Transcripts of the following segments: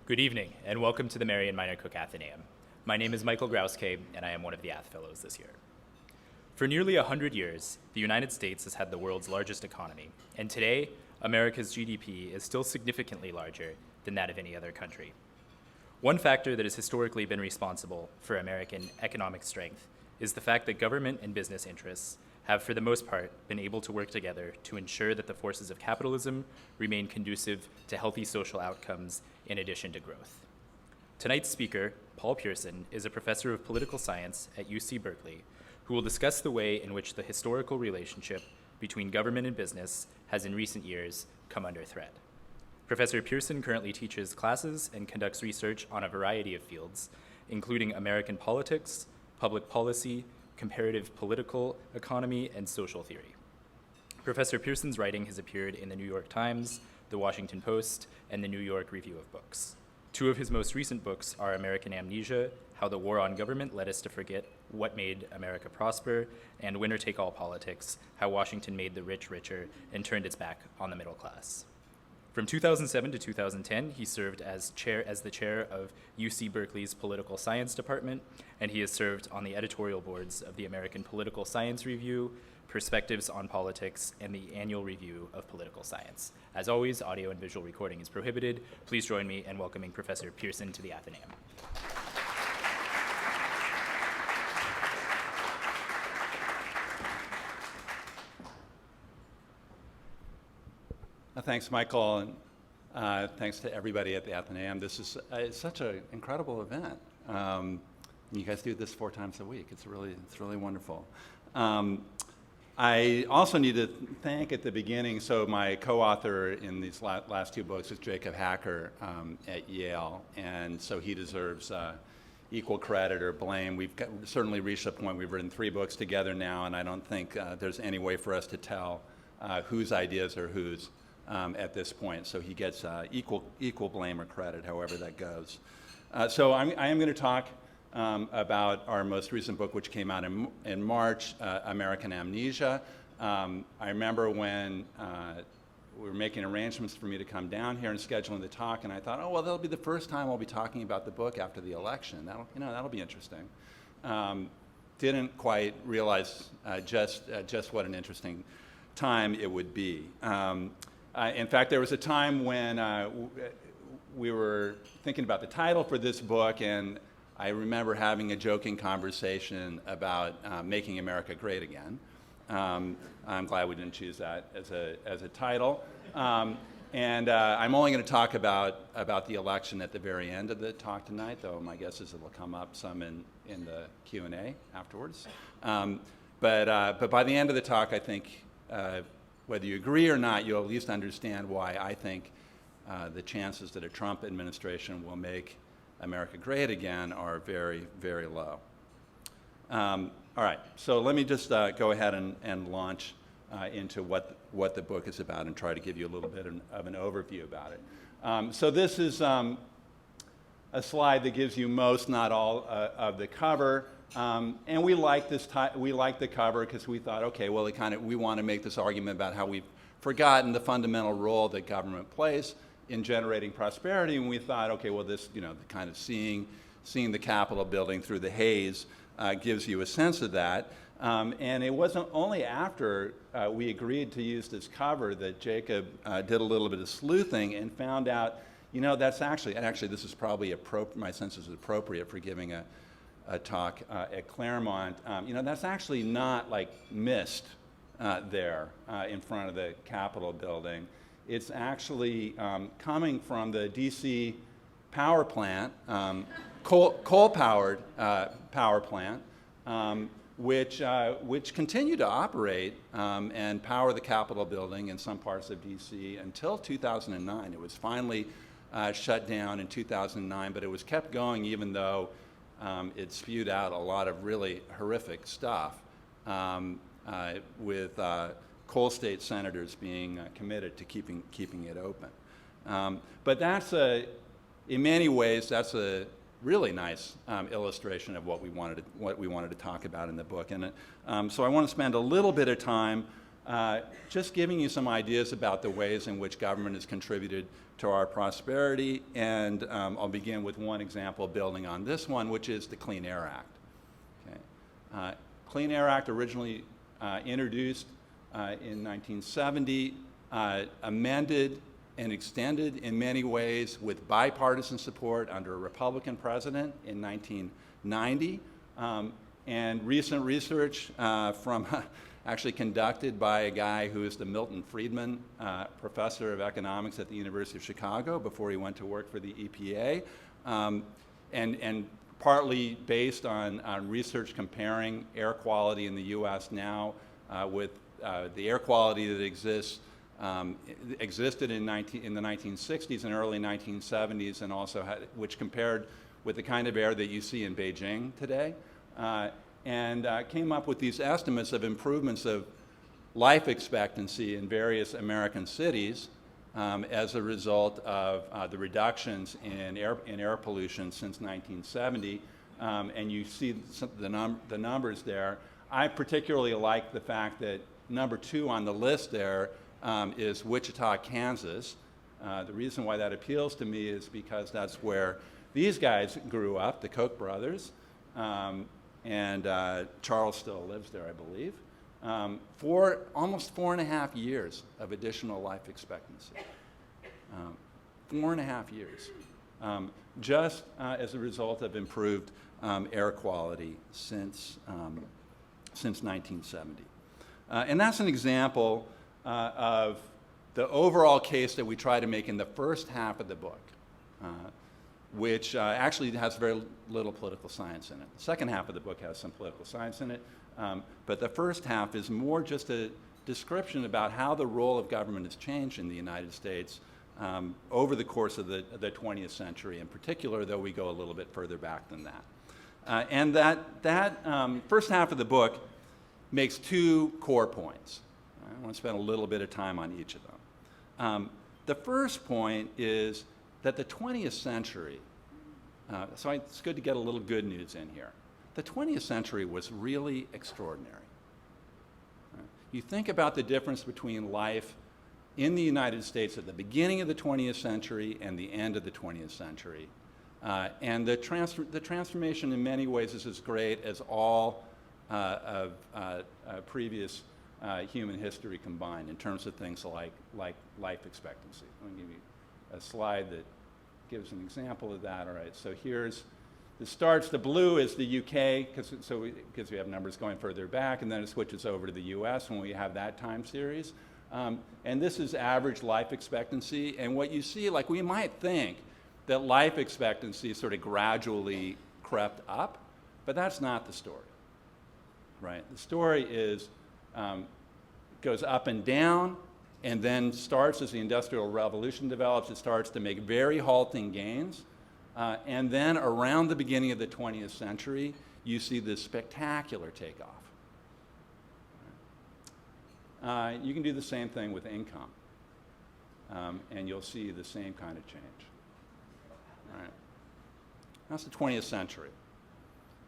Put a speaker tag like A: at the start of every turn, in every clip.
A: Good evening, and welcome to the Marion Miner Cook Athenaeum. My name is Michael Grauske, and I am one of the Ath Fellows this year. For nearly 100 years, the United States has had the world's largest economy, and today, America's GDP is still significantly larger than that of any other country. One factor that has historically been responsible for American economic strength is the fact that government and business interests have, for the most part, been able to work together to ensure that the forces of capitalism remain conducive to healthy social outcomes in addition to growth. Tonight's speaker, Paul Pierson, is a professor of political science at UC Berkeley, who will discuss the way in which the historical relationship between government and business has in recent years come under threat. Professor Pierson currently teaches classes and conducts research on a variety of fields, including American politics, public policy, comparative political economy, and social theory. Professor Pierson's writing has appeared in the New York Times, the Washington Post, and the New York Review of Books. Two of his most recent books are American Amnesia, How the War on Government Led Us to Forget What Made America Prosper, and Winner-Take-All Politics, How Washington Made the Rich Richer and Turned Its Back on the Middle Class. From 2007 to 2010, he served as the chair of UC Berkeley's Political Science Department, and he has served on the editorial boards of the American Political Science Review, Perspectives on Politics, and the Annual Review of Political Science. As always, audio and visual recording is prohibited. Please join me in welcoming Professor Pierson to the Athenaeum.
B: Thanks, Michael, and thanks to everybody at the Athenaeum. This is such an incredible event. You guys do this 4 times a week. It's really wonderful. I also need to thank at the beginning, so my co-author in these last 2 books is Jacob Hacker at Yale, and so he deserves equal credit or blame. We've certainly reached a point, we've written 3 books together now, and I don't think there's any way for us to tell whose ideas are whose. At this point, so he gets equal blame or credit, however that goes. So I am going to talk about our most recent book, which came out in March, American Amnesia. I remember when we were making arrangements for me to come down here and scheduling the talk, and I thought, oh well, that'll be the first time I'll be talking about the book after the election. That'll be interesting. Didn't quite realize just what an interesting time it would be. In fact, there was a time when we were thinking about the title for this book, and I remember having a joking conversation about making America great again. I'm glad we didn't choose that as a title. And I'm only going to talk about the election at the very end of the talk tonight, though my guess is it'll come up some in the Q&A afterwards. But by the end of the talk, I think whether you agree or not, you'll at least understand why I think the chances that a Trump administration will make America great again are very, very low. All right, so let me just go ahead and launch into what the book is about and try to give you a little bit of an overview about it. So this is a slide that gives you most, not all, of the cover. And we like the cover because we thought, okay, well, we want to make this argument about how we've forgotten the fundamental role that government plays in generating prosperity. And we thought, okay, well, this, the kind of seeing the Capitol building through the haze gives you a sense of that. And it wasn't only after we agreed to use this cover that Jacob did a little bit of sleuthing and found out, that's actually this is probably my sense is appropriate for giving a talk at Claremont. That's actually not like mist there in front of the Capitol building. It's actually coming from the DC power plant, coal-powered power plant, which continued to operate and power the Capitol building in some parts of DC until 2009. It was finally shut down in 2009, but it was kept going even though it spewed out a lot of really horrific stuff with coal state senators being committed to keeping it open. But in many ways, that's a really nice illustration of what we wanted to talk about in the book. And so I want to spend a little bit of time just giving you some ideas about the ways in which government has contributed to our prosperity, and I'll begin with one example building on this one, which is the Clean Air Act. Okay. Clean Air Act, originally introduced in 1970, amended and extended in many ways with bipartisan support under a Republican president in 1990. And recent research from actually conducted by a guy who is the Milton Friedman Professor of Economics at the University of Chicago before he went to work for the EPA, and partly based on research comparing air quality in the US now with the air quality that existed in the 1960s and early 1970s, and also which compared with the kind of air that you see in Beijing today, and came up with these estimates of improvements of life expectancy in various American cities as a result of the reductions in air pollution since 1970, and you see the numbers there. I particularly like the fact that number 2 on the list there is Wichita, Kansas. The reason why that appeals to me is because that's where these guys grew up, the Koch brothers, and Charles still lives there, I believe, for almost 4.5 years of additional life expectancy. 4.5 years, just as a result of improved air quality since 1970. And that's an example of the overall case that we try to make in the first half of the book, which actually has very little political science in it. The second half of the book has some political science in it, but the first half is more just a description about how the role of government has changed in the United States over the course of the 20th century in particular, though we go a little bit further back than that. And that first half of the book makes 2 core points. I want to spend a little bit of time on each of them. The first point is that the 20th century, so it's good to get a little good news in here. The 20th century was really extraordinary. You think about the difference between life in the United States at the beginning of the 20th century and the end of the 20th century. And the transformation in many ways is as great as all of previous human history combined in terms of things like life expectancy. Let me give you a slide that gives an example of that. All right, so here's the blue is the UK, because we have numbers going further back, and then it switches over to the US when we have that time series. And this is average life expectancy, and what you see, like we might think that life expectancy sort of gradually crept up, but that's not the story, right? The story is, goes up and down, and then starts as the Industrial Revolution develops, it starts to make very halting gains. And then around the beginning of the 20th century, you see this spectacular takeoff. You can do the same thing with income, and you'll see the same kind of change. All right. That's the 20th century.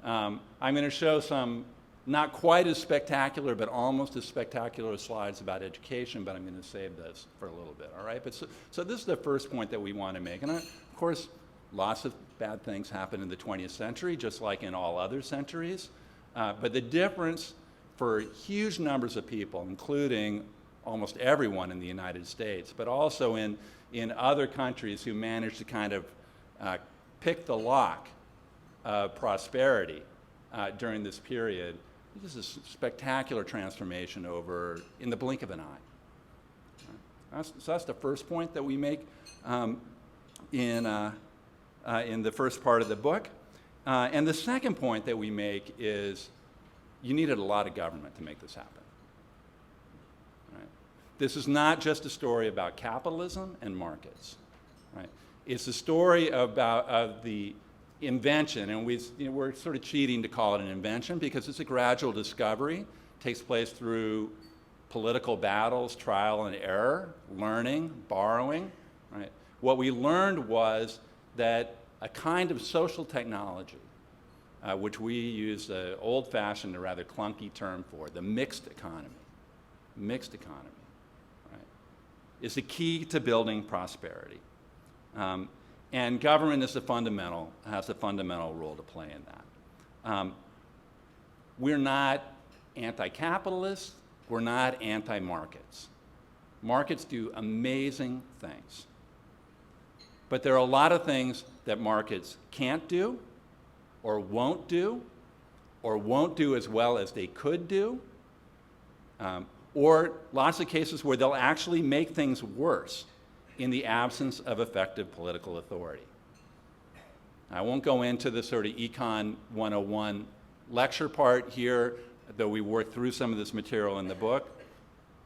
B: I'm going to show some not quite as spectacular, but almost as spectacular slides about education, but I'm going to save this for a little bit, all right? But so this is the first point that we want to make. And of course, lots of bad things happen in the 20th century, just like in all other centuries. But the difference for huge numbers of people, including almost everyone in the United States, but also in other countries who managed to kind of pick the lock of prosperity during this period, this is a spectacular transformation over in the blink of an eye. So that's the first point that we make in the first part of the book. And the second point that we make is you needed a lot of government to make this happen. Right? This is not just a story about capitalism and markets. Right? It's a story of the invention, and we're sort of cheating to call it an invention because it's a gradual discovery. It takes place through political battles, trial and error, learning, borrowing. Right? What we learned was that a kind of social technology, which we use the old-fashioned, or rather clunky term for, the mixed economy. mixed economy, right, is the key to building prosperity. And government has a fundamental role to play in that. We're not anti-capitalist, we're not anti-markets. Markets do amazing things. But there are a lot of things that markets can't do, or won't do as well as they could do, or lots of cases where they'll actually make things worse in the absence of effective political authority. I won't go into the sort of Econ 101 lecture part here, though we work through some of this material in the book.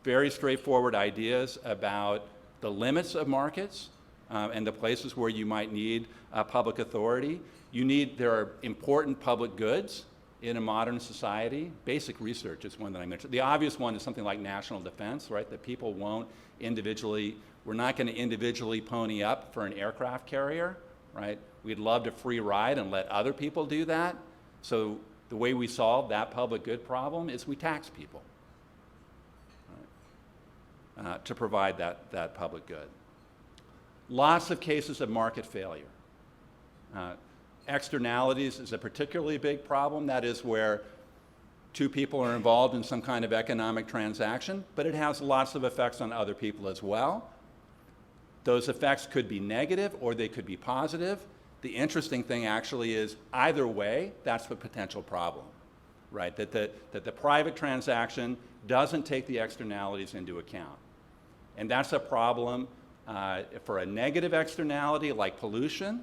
B: Very straightforward ideas about the limits of markets and the places where you might need public authority. There are important public goods in a modern society. Basic research is one that I mentioned. The obvious one is something like national defense, right? That people won't individually, we're not going to individually pony up for an aircraft carrier, right? We'd love to free ride and let other people do that. So the way we solve that public good problem is we tax people, right? To provide that public good. Lots of cases of market failure. Externalities is a particularly big problem. That is where two people are involved in some kind of economic transaction, but it has lots of effects on other people as well. Those effects could be negative or they could be positive. The interesting thing actually is either way, that's a potential problem, right? That the private transaction doesn't take the externalities into account. And that's a problem for a negative externality like pollution,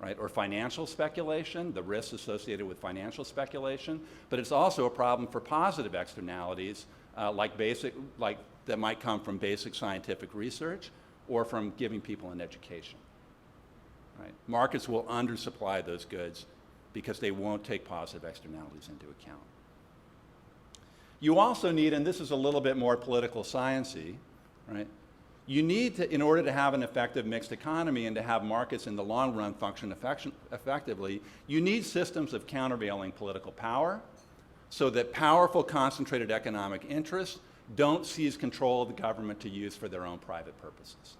B: right, or financial speculation, the risks associated with financial speculation, but it's also a problem for positive externalities like that might come from basic scientific research or from giving people an education. Right? Markets will undersupply those goods because they won't take positive externalities into account. You also need, and this is a little bit more political science-y, right? You need to, in order to have an effective mixed economy and to have markets in the long run function effectively, you need systems of countervailing political power so that powerful concentrated economic interests don't seize control of the government to use for their own private purposes.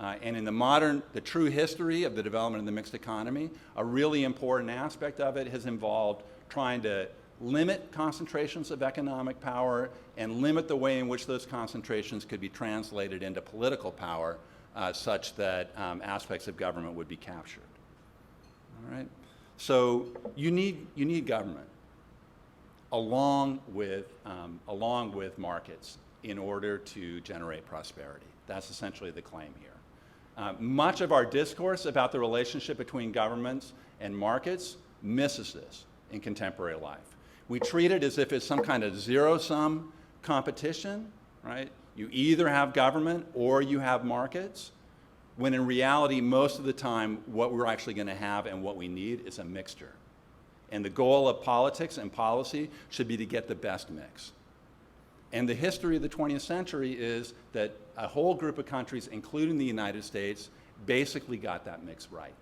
B: Right? And in the true history of the development of the mixed economy, a really important aspect of it has involved trying to limit concentrations of economic power and limit the way in which those concentrations could be translated into political power such that aspects of government would be captured. All right? So you need government along with markets in order to generate prosperity. That's essentially the claim here. Much of our discourse about the relationship between governments and markets misses this in contemporary life. We treat it as if it's some kind of zero-sum competition, right? You either have government or you have markets, when in reality, most of the time, what we're actually going to have and what we need is a mixture. And the goal of politics and policy should be to get the best mix. And the history of the 20th century is that a whole group of countries, including the United States, basically got that mix right.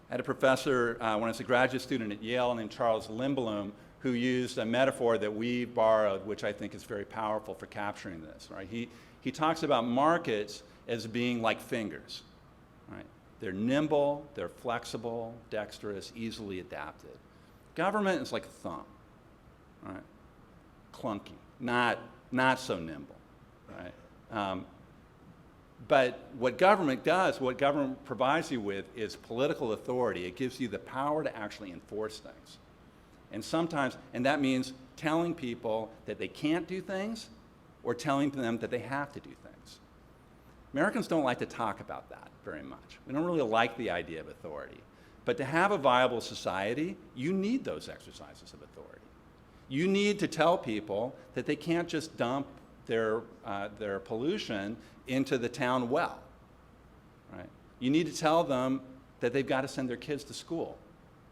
B: I had a professor when I was a graduate student at Yale named Charles Lindblom who used a metaphor that we borrowed, which I think is very powerful for capturing this. Right? He talks about markets as being like fingers. Right? They're nimble, they're flexible, dexterous, easily adapted. Government is like a thumb, right? Clunky, not so nimble. Right? But what government does, what government provides you with is political authority. It gives you the power to actually enforce things. And sometimes, and that means telling people that they can't do things or telling them that they have to do things. Americans don't like to talk about that very much. We don't really like the idea of authority. But to have a viable society, you need those exercises of authority. You need to tell people that they can't just dump their pollution into the town well, right? You need to tell them that they've got to send their kids to school.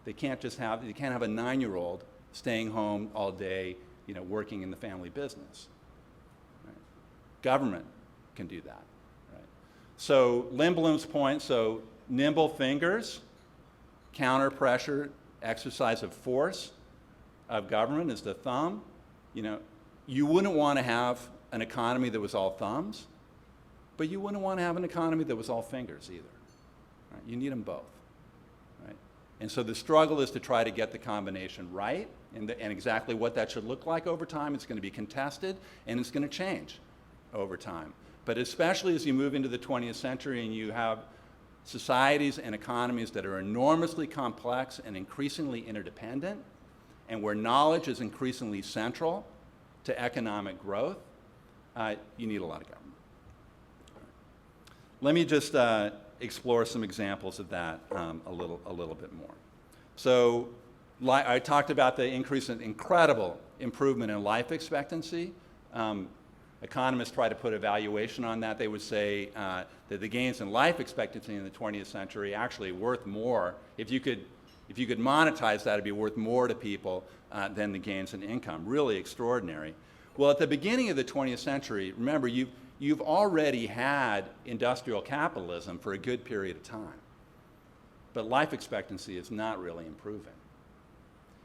B: They can't have a 9-year-old staying home all day, working in the family business. Right? Government can do that. Right? So Lindblom's point, so nimble fingers, counter pressure, exercise of force, of government is the thumb. You wouldn't want to have an economy that was all thumbs, but you wouldn't want to have an economy that was all fingers either. Right? You need them both. Right? And so the struggle is to try to get the combination right, and exactly what that should look like over time. It's going to be contested, and it's going to change over time. But especially as you move into the 20th century and you have societies and economies that are enormously complex and increasingly interdependent, and where knowledge is increasingly central to economic growth, you need a lot of government. Let me just explore some examples of that a little bit more. So I talked about the incredible improvement in life expectancy. Economists try to put a valuation on that. They would say that the gains in life expectancy in the 20th century actually worth more. If you could monetize that, it'd be worth more to people than the gains in income. Really extraordinary. Well, at the beginning of the 20th century, remember, you've already had industrial capitalism for a good period of time. But life expectancy is not really improving.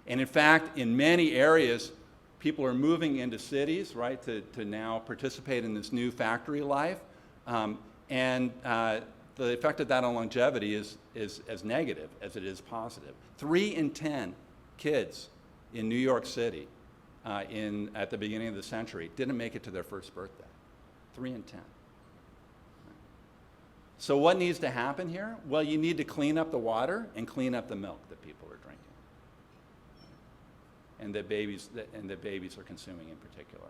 B: And in fact, in many areas, people are moving into cities, right, to now participate in this new factory life. And the effect of that on longevity is as negative as it is positive. 3 in 10 kids in New York City at the beginning of the century didn't make it to their first birthday. 3 in 10. So what needs to happen here? Well, you need to clean up the water and clean up the milk that people are drinking, and that babies are consuming in particular.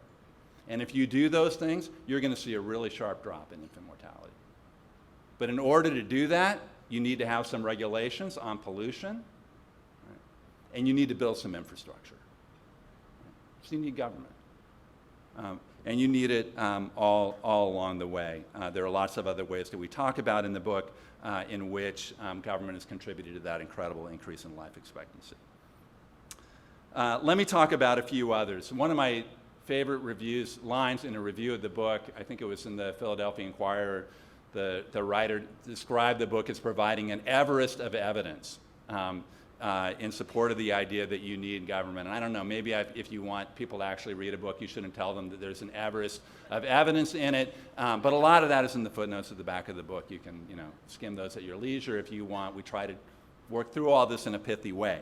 B: And if you do those things, you're going to see a really sharp drop in infant mortality. But in order to do that, you need to have some regulations on pollution, right? And you need to build some infrastructure. Right? So you need government. And you need it all along the way. There are lots of other ways that we talk about in the book in which government has contributed to that incredible increase in life expectancy. Let me talk about a few others. One of my favorite lines in a review of the book, I think it was in the Philadelphia Inquirer, the writer described the book as providing an Everest of evidence in support of the idea that you need government. And I don't know, maybe if you want people to actually read a book, you shouldn't tell them that there's an Everest of evidence in it. But a lot of that is in the footnotes at the back of the book. You can skim those at your leisure if you want. We try to work through all this in a pithy way.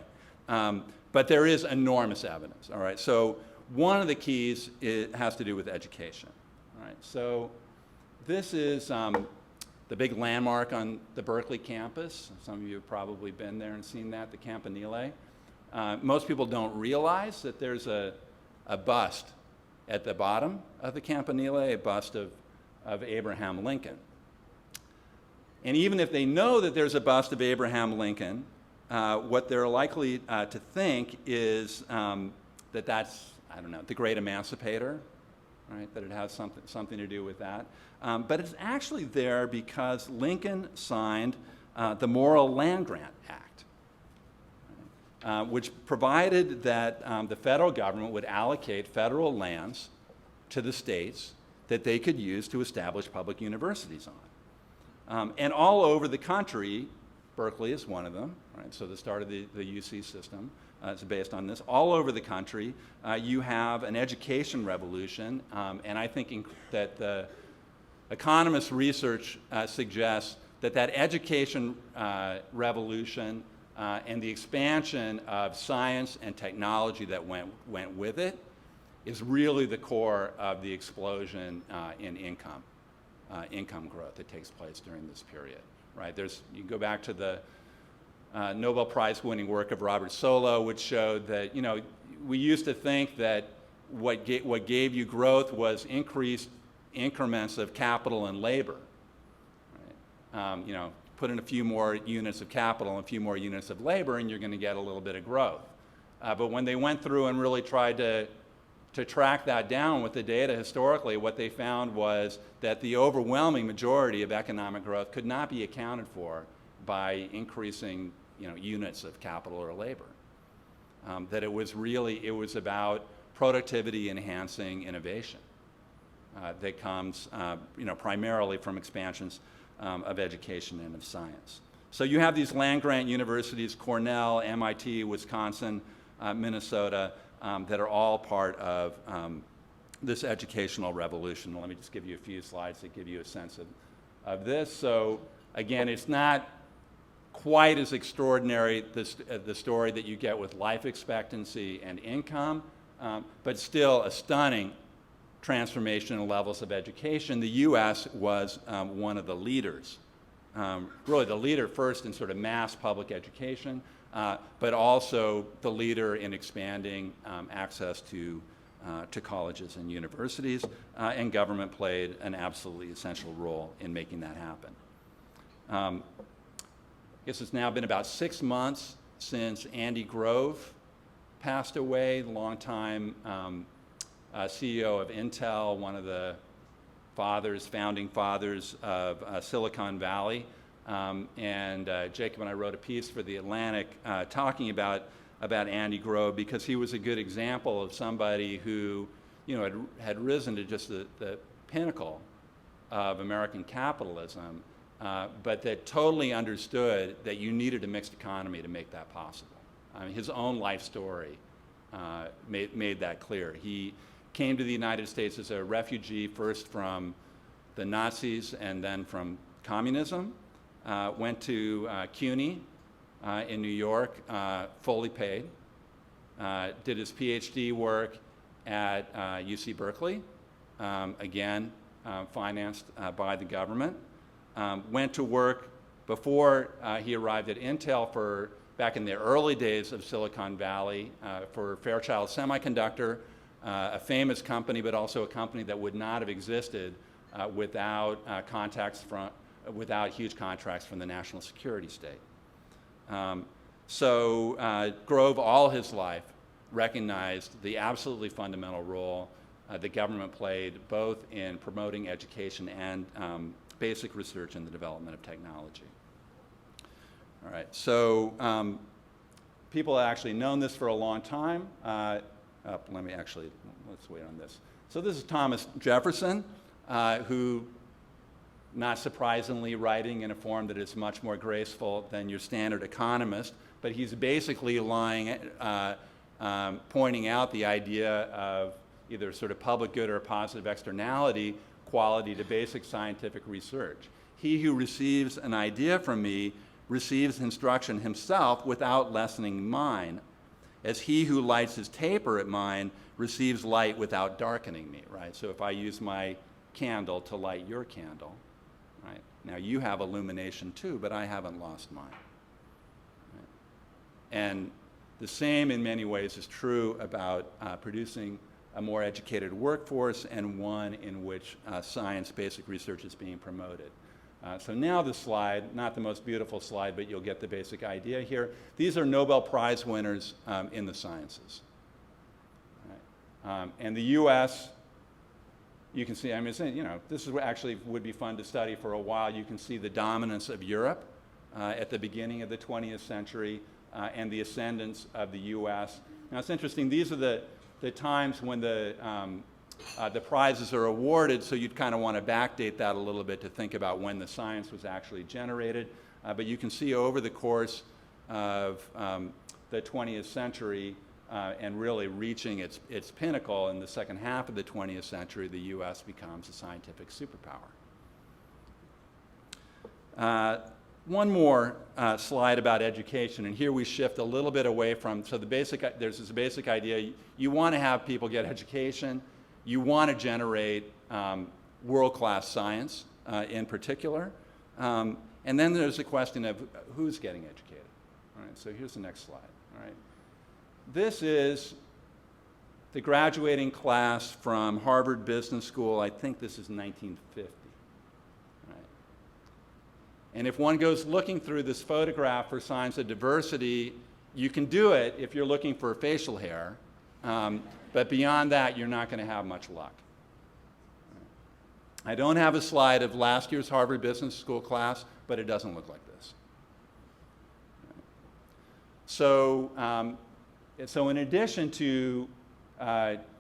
B: But there is enormous evidence, all right? So one of the keys has to do with education, all right? So this is the big landmark on the Berkeley campus. Some of you have probably been there and seen that, the Campanile. Most people don't realize that there's a bust at the bottom of the Campanile, a bust of Abraham Lincoln. And even if they know that there's a bust of Abraham Lincoln, what they're likely to think is that that's, I don't know, the great emancipator, right? That it has something to do with that. But it's actually there because Lincoln signed the Morrill Land Grant Act, right? Which provided that the federal government would allocate federal lands to the states that they could use to establish public universities on. And all over the country, Berkeley is one of them, right? So the start of the UC system is based on this. All over the country, you have an education revolution, and I think that the economist research suggests that education revolution and the expansion of science and technology that went with it is really the core of the explosion in income growth that takes place during this period. Right? You can go back to the Nobel Prize winning work of Robert Solow, which showed that we used to think that what gave you growth was increased increments of capital and labor. Right? Put in a few more units of capital and a few more units of labor, and you're going to get a little bit of growth. But when they went through and really tried to track that down with the data historically, what they found was that the overwhelming majority of economic growth could not be accounted for by increasing units of capital or labor. That it was about productivity enhancing innovation that comes primarily from expansions of education and of science. So you have these land grant universities, Cornell, MIT, Wisconsin, Minnesota, that are all part of this educational revolution. Let me just give you a few slides that give you a sense of this. So again, it's not quite as extraordinary, the story that you get with life expectancy and income, but still a stunning transformation in levels of education. The U.S. was one of the leaders, really the leader first in sort of mass public education, but also the leader in expanding access to colleges and universities, and government played an absolutely essential role in making that happen. I guess it's now been about 6 months since Andy Grove passed away, the longtime CEO of Intel, one of the founding fathers of Silicon Valley. And Jacob and I wrote a piece for The Atlantic talking about Andy Grove, because he was a good example of somebody who, had risen to just the pinnacle of American capitalism, but that totally understood that you needed a mixed economy to make that possible. I mean, his own life story made that clear. He came to the United States as a refugee, first from the Nazis and then from communism, went to CUNY in New York, fully paid, did his PhD work at UC Berkeley, again, financed by the government, went to work before he arrived at Intel back in the early days of Silicon Valley, for Fairchild Semiconductor, a famous company, but also a company that would not have existed without huge contracts from the national security state. So Grove, all his life, recognized the absolutely fundamental role the government played both in promoting education and basic research in the development of technology. All right, so people have actually known this for a long time. Let's wait on this. So this is Thomas Jefferson, who, not surprisingly, writing in a form that is much more graceful than your standard economist, but he's basically pointing out the idea of either sort of public good or positive externality quality to basic scientific research. He who receives an idea from me receives instruction himself without lessening mine, as he who lights his taper at mine receives light without darkening me, right? So if I use my candle to light your candle, right? Now you have illumination too, but I haven't lost mine. Right? And the same in many ways is true about producing a more educated workforce, and one in which science basic research is being promoted. So now the slide, not the most beautiful slide, but you'll get the basic idea here. These are Nobel Prize winners in the sciences. Right. And the US, you can see, I mean, this is actually would be fun to study for a while. You can see the dominance of Europe at the beginning of the 20th century and the ascendance of the US. Now it's interesting, these are the times when the prizes are awarded, so you'd kind of want to backdate that a little bit to think about when the science was actually generated. But you can see over the course of the 20th century and really reaching its pinnacle in the second half of the 20th century, the US becomes a scientific superpower. One more slide about education, and here we shift a little bit away from, so there's this basic idea, you want to have people get education, you want to generate world-class science in particular, and then there's the question of who's getting educated. All right, so here's the next slide. All right. This is the graduating class from Harvard Business School. I think this is 1950. And if one goes looking through this photograph for signs of diversity, you can do it if you're looking for facial hair, but beyond that, you're not going to have much luck. I don't have a slide of last year's Harvard Business School class, but it doesn't look like this. So in addition to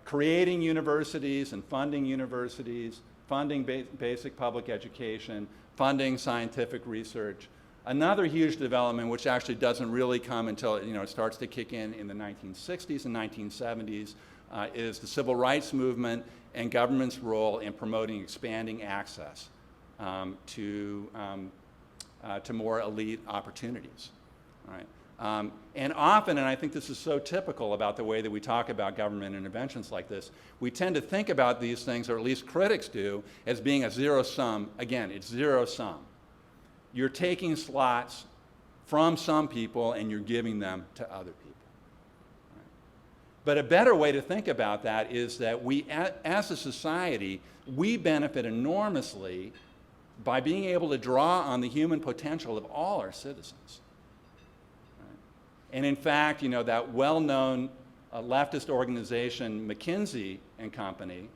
B: creating universities and funding universities, funding basic public education, funding scientific research, Another huge development, which actually doesn't really come until it starts to kick in the 1960s and 1970s, is the civil rights movement and government's role in promoting expanding access to more elite opportunities. Right? And often, and I think this is so typical about the way that we talk about government interventions like this, we tend to think about these things, or at least critics do, as being a zero-sum. Again, it's zero-sum. You're taking slots from some people and you're giving them to other people. Right? But a better way to think about that is that we, as a society, we benefit enormously by being able to draw on the human potential of all our citizens. And in fact, that well-known leftist organization, McKinsey & Company,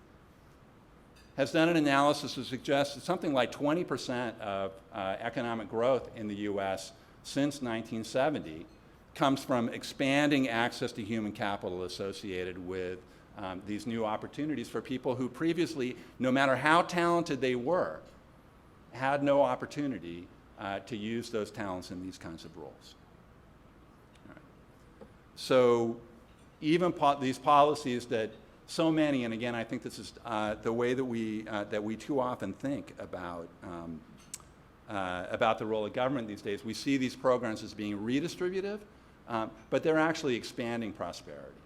B: has done an analysis that suggests that something like 20% of economic growth in the US since 1970 comes from expanding access to human capital associated with these new opportunities for people who previously, no matter how talented they were, had no opportunity to use those talents in these kinds of roles. So even these policies that so many, and again, I think this is the way that we too often think about the role of government these days. We see these programs as being redistributive, but they're actually expanding prosperity,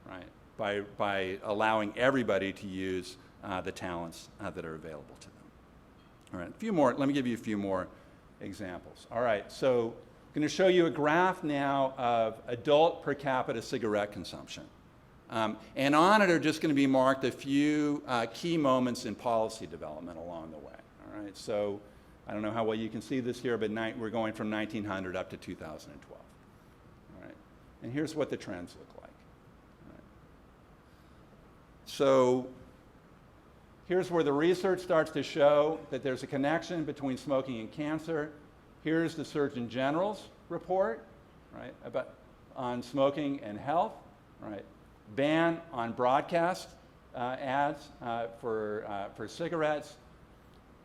B: right? By allowing everybody to use the talents that are available to them. All right, a few more. Let me give you a few more examples. All right, so I'm going to show you a graph now of adult per capita cigarette consumption. And on it are just going to be marked a few key moments in policy development along the way. All right, so I don't know how well you can see this here, but we're going from 1900 up to 2012. All right, and here's what the trends look like. All right. So here's where the research starts to show that there's a connection between smoking and cancer. Here's the Surgeon General's report, right, on smoking and health, right? Ban on broadcast ads for cigarettes.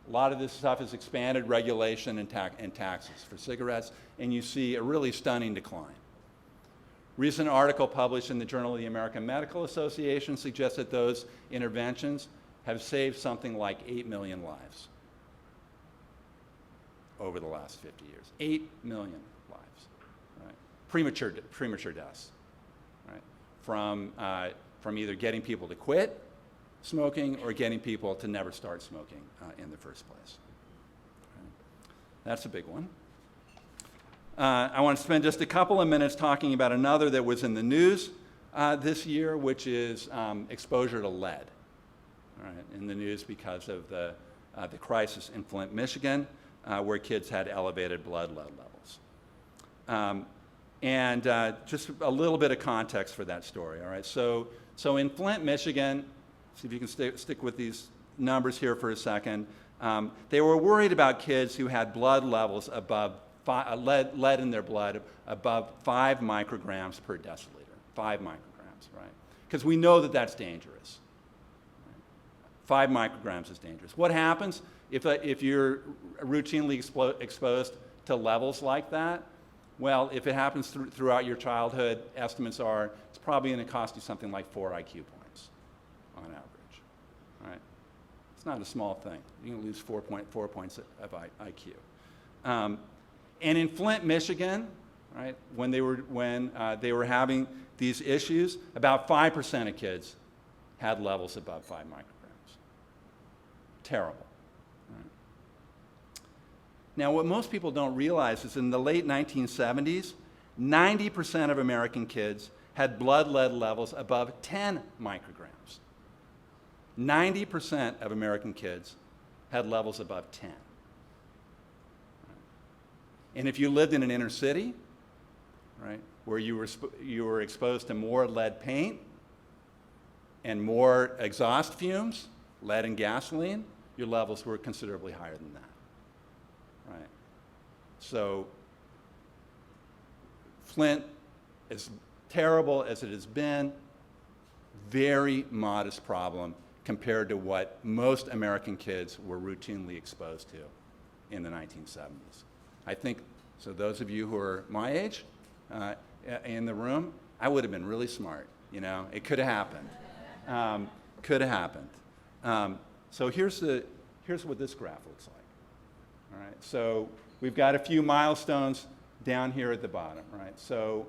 B: A lot of this stuff is expanded regulation and taxes for cigarettes, and you see a really stunning decline. Recent article published in the Journal of the American Medical Association suggests that those interventions have saved something like 8 million lives over the last 50 years. 8 million lives, right? Premature deaths, right? From either getting people to quit smoking or getting people to never start smoking in the first place. Okay. That's a big one. I want to spend just a couple of minutes talking about another that was in the news this year, which is exposure to lead. All right, in the news because of the crisis in Flint, Michigan, where kids had elevated blood lead levels. Just a little bit of context for that story, all right? So in Flint, Michigan, see if you can stick with these numbers here for a second, they were worried about kids who had blood levels above, lead in their blood above 5 micrograms per deciliter, 5 micrograms, right? Because we know that that's dangerous. 5 micrograms is dangerous. What happens if you're routinely exposed to levels like that? Well, if it happens throughout your childhood, estimates are it's probably going to cost you something like 4 IQ points on average. Right? It's not a small thing. You can lose 4 points of IQ. And in Flint, Michigan, right, when they were having these issues, about 5% of kids had levels above 5 micrograms. Terrible. Right. Now, what most people don't realize is in the late 1970s, 90% of American kids had blood lead levels above 10 micrograms. 90% of American kids had levels above 10. Right. And if you lived in an inner city, right, where you were exposed to more lead paint and more exhaust fumes, lead and gasoline, your levels were considerably higher than that, right? So Flint, as terrible as it has been, very modest problem compared to what most American kids were routinely exposed to in the 1970s. I think So those of you who are my age in the room, I would have been really smart. You know, it could have happened. Could have happened. So here's what this graph looks like. All right. So we've got a few milestones down here at the bottom. Right. So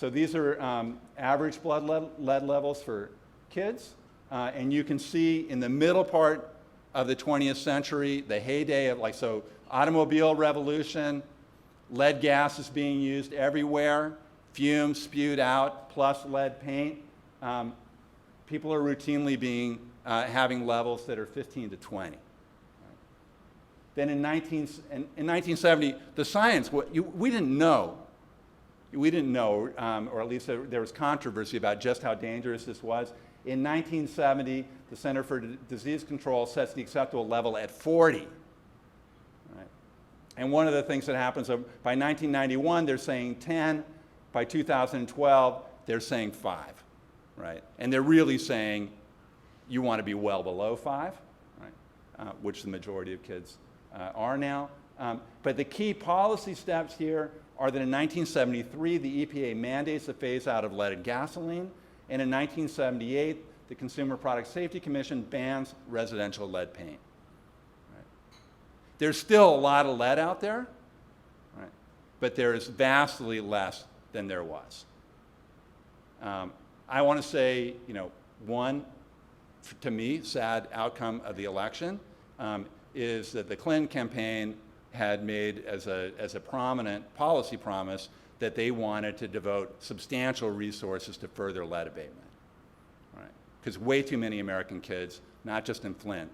B: these are average blood lead levels for kids. And you can see in the middle part of the 20th century, the heyday of automobile revolution, lead gas is being used everywhere, fumes spewed out, plus lead paint. People are routinely having levels that are 15 to 20. Then in 1970, the science, we didn't know. We didn't know, or at least there was controversy about just how dangerous this was. In 1970, the Center for Disease Control sets the acceptable level at 40. Right? And one of the things that happens, by 1991, they're saying 10. By 2012, they're saying 5. Right? And they're really saying you want to be well below 5, right? Which the majority of kids are now. But the key policy steps here are that in 1973, the EPA mandates a phase out of leaded gasoline. And in 1978, the Consumer Product Safety Commission bans residential lead paint. Right? There's still a lot of lead out there, right? But there is vastly less than there was. I want to say, one, to me, sad outcome of the election is that the Clinton campaign had made as a prominent policy promise that they wanted to devote substantial resources to further lead abatement, right? Because way too many American kids, not just in Flint,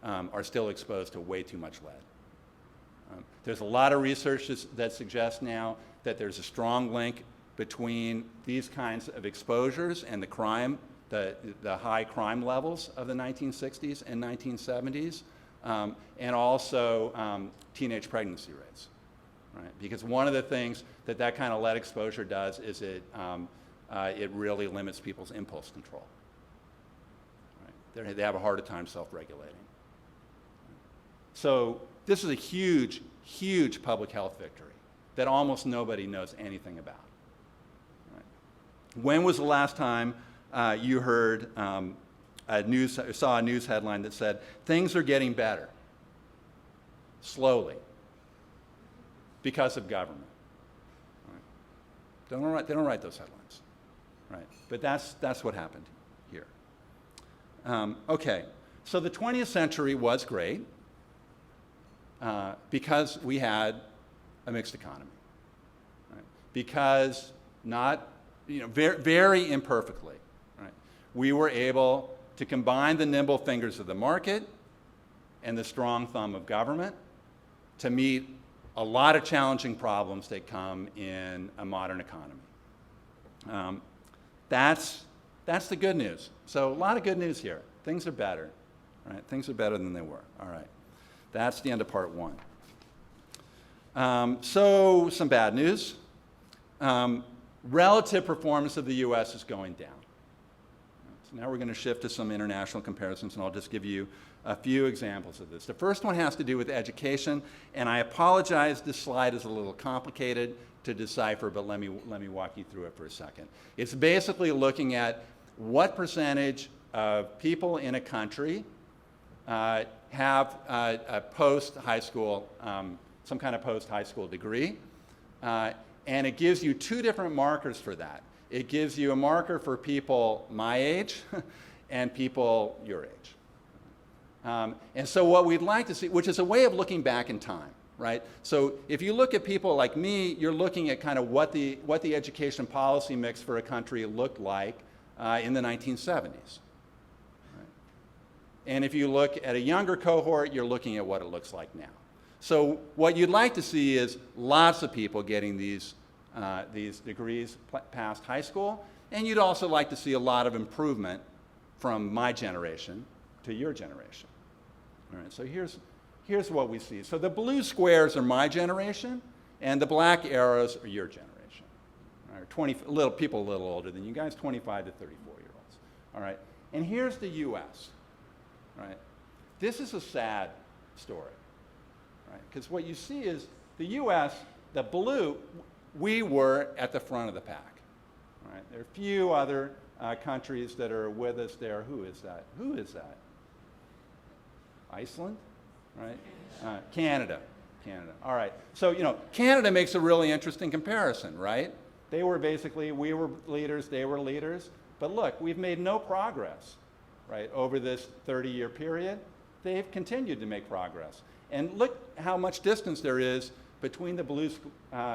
B: are still exposed to way too much lead. There's a lot of research that suggests now that there's a strong link between these kinds of exposures and the crime, the high crime levels of the 1960s and 1970s, and also teenage pregnancy rates. Right? Because one of the things that kind of lead exposure does is it really limits people's impulse control. Right? They have a harder time self-regulating. So this is a huge, huge public health victory that almost nobody knows anything about. Right? When was the last time you heard saw a news headline that said, things are getting better, slowly, because of government? Right? They don't write those headlines, right? But that's what happened here. Okay, so the 20th century was great because we had a mixed economy, right? Because very, very imperfectly, right? We were able to combine the nimble fingers of the market and the strong thumb of government to meet a lot of challenging problems that come in a modern economy. That's the good news. So a lot of good news here. Things are better, right? Things are better than they were. All right. That's the end of part one. So some bad news. Relative performance of the U.S. is going down. So now we're going to shift to some international comparisons, and I'll just give you a few examples of this. The first one has to do with education, and I apologize, this slide is a little complicated to decipher, but let me walk you through it for a second. It's basically looking at what percentage of people in a country have a post-high school, some kind of post-high school degree, and it gives you two different markers for that. It gives you a marker for people my age and people your age. And so what we'd like to see, which is a way of looking back in time, right? So if you look at people like me, you're looking at kind of what the education policy mix for a country looked like in the 1970s. Right? And if you look at a younger cohort, you're looking at what it looks like now. So what you'd like to see is lots of people getting these degrees past high school, and you'd also like to see a lot of improvement from my generation to your generation. All right, so here's what we see. So the blue squares are my generation, and the black arrows are your generation. All right, people a little older than you guys, 25 to 34-year-olds. All right, and here's the U.S. Right, this is a sad story. right? Because what you see is the U.S., the blue, we were at the front of the pack, right? There are a few other countries that are with us there. Who is that? Who is that? Iceland, right? Canada. Canada. All right. So, Canada makes a really interesting comparison, right? They were basically, we were leaders, they were leaders. But look, we've made no progress, right, over this 30-year period. They've continued to make progress. And look how much distance there is between the blue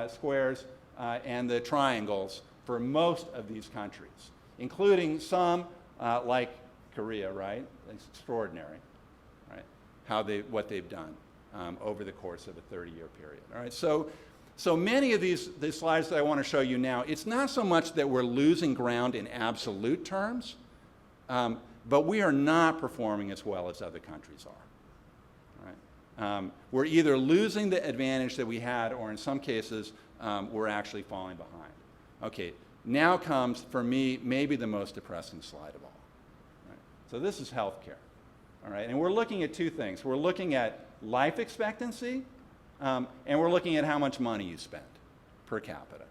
B: squares and the triangles for most of these countries, including some like Korea, right? It's extraordinary, right? What they've done over the course of a 30-year period. All right, so many of these slides that I want to show you now, it's not so much that we're losing ground in absolute terms, but we are not performing as well as other countries are. Right? We're either losing the advantage that we had, or in some cases, we're actually falling behind. Okay, now comes, for me, maybe the most depressing slide of all. Right? So this is healthcare. All right, and we're looking at two things. We're looking at life expectancy, and we're looking at how much money you spend per capita,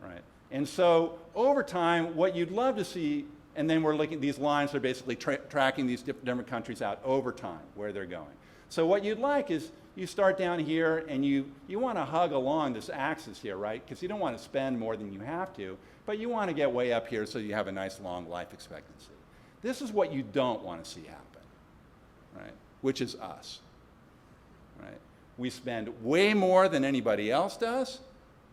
B: right? And so over time, what you'd love to see, and then we're looking, these lines are basically tracking these different countries out over time, where they're going. So what you'd like is you start down here and you want to hug along this axis here, right? Because you don't want to spend more than you have to, but you want to get way up here so you have a nice long life expectancy. This is what you don't want to see happen, right? Which is us. Right? We spend way more than anybody else does,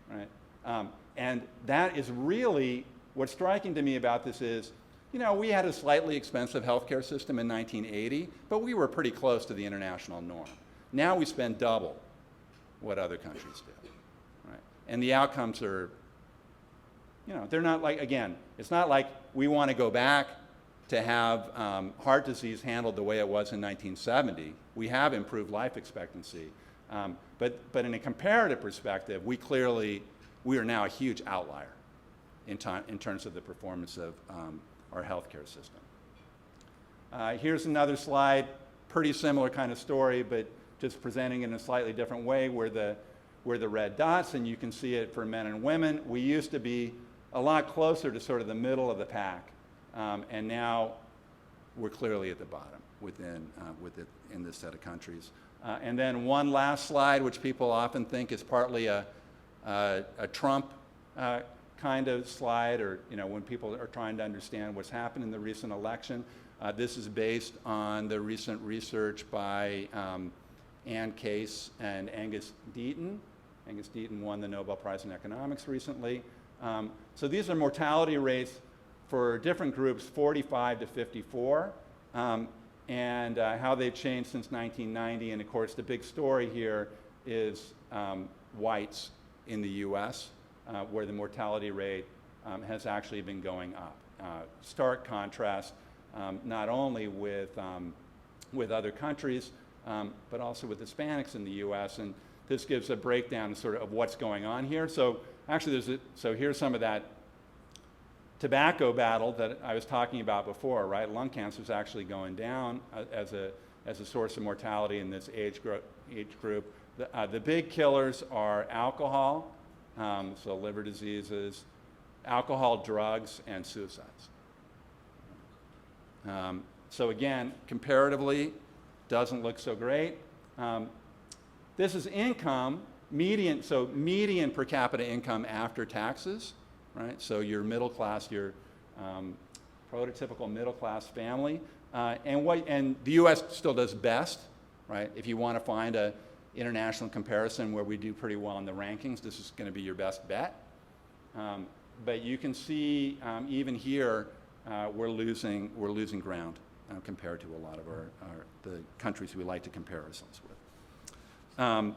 B: right? And that is really, what's striking to me about this is, we had a slightly expensive healthcare system in 1980, but we were pretty close to the international norm. Now we spend double what other countries do, right? And the outcomes are, they're not like, again, it's not like we want to go back to have heart disease handled the way it was in 1970. We have improved life expectancy. But in a comparative perspective, we are now a huge outlier in terms of the performance of our healthcare system. Here's another slide, pretty similar kind of story, but just presenting in a slightly different way, where the red dots, and you can see it for men and women. We used to be a lot closer to sort of the middle of the pack. And now we're clearly at the bottom in this set of countries. And then one last slide, which people often think is partly a Trump kind of slide, or when people are trying to understand what's happened in the recent election. This is based on the recent research by Ann Case and Angus Deaton. Angus Deaton won the Nobel Prize in Economics recently. So these are mortality rates for different groups, 45 to 54, and how they've changed since 1990. And of course, the big story here is whites in the US, where the mortality rate has actually been going up. Stark contrast, not only with other countries, but also with Hispanics in the US. And this gives a breakdown sort of what's going on here. So actually, so here's some of that tobacco battle that I was talking about before, right? Lung cancer is actually going down as a source of mortality in this age group. The big killers are alcohol, so liver diseases, alcohol, drugs, and suicides. So again, comparatively, doesn't look so great. This is income, median per capita income after taxes. Right, so your middle class, your prototypical middle class family, and the U.S. still does best, right? If you want to find an international comparison where we do pretty well in the rankings, this is going to be your best bet. But you can see even here we're losing ground compared to a lot of the countries we like to compare ourselves with.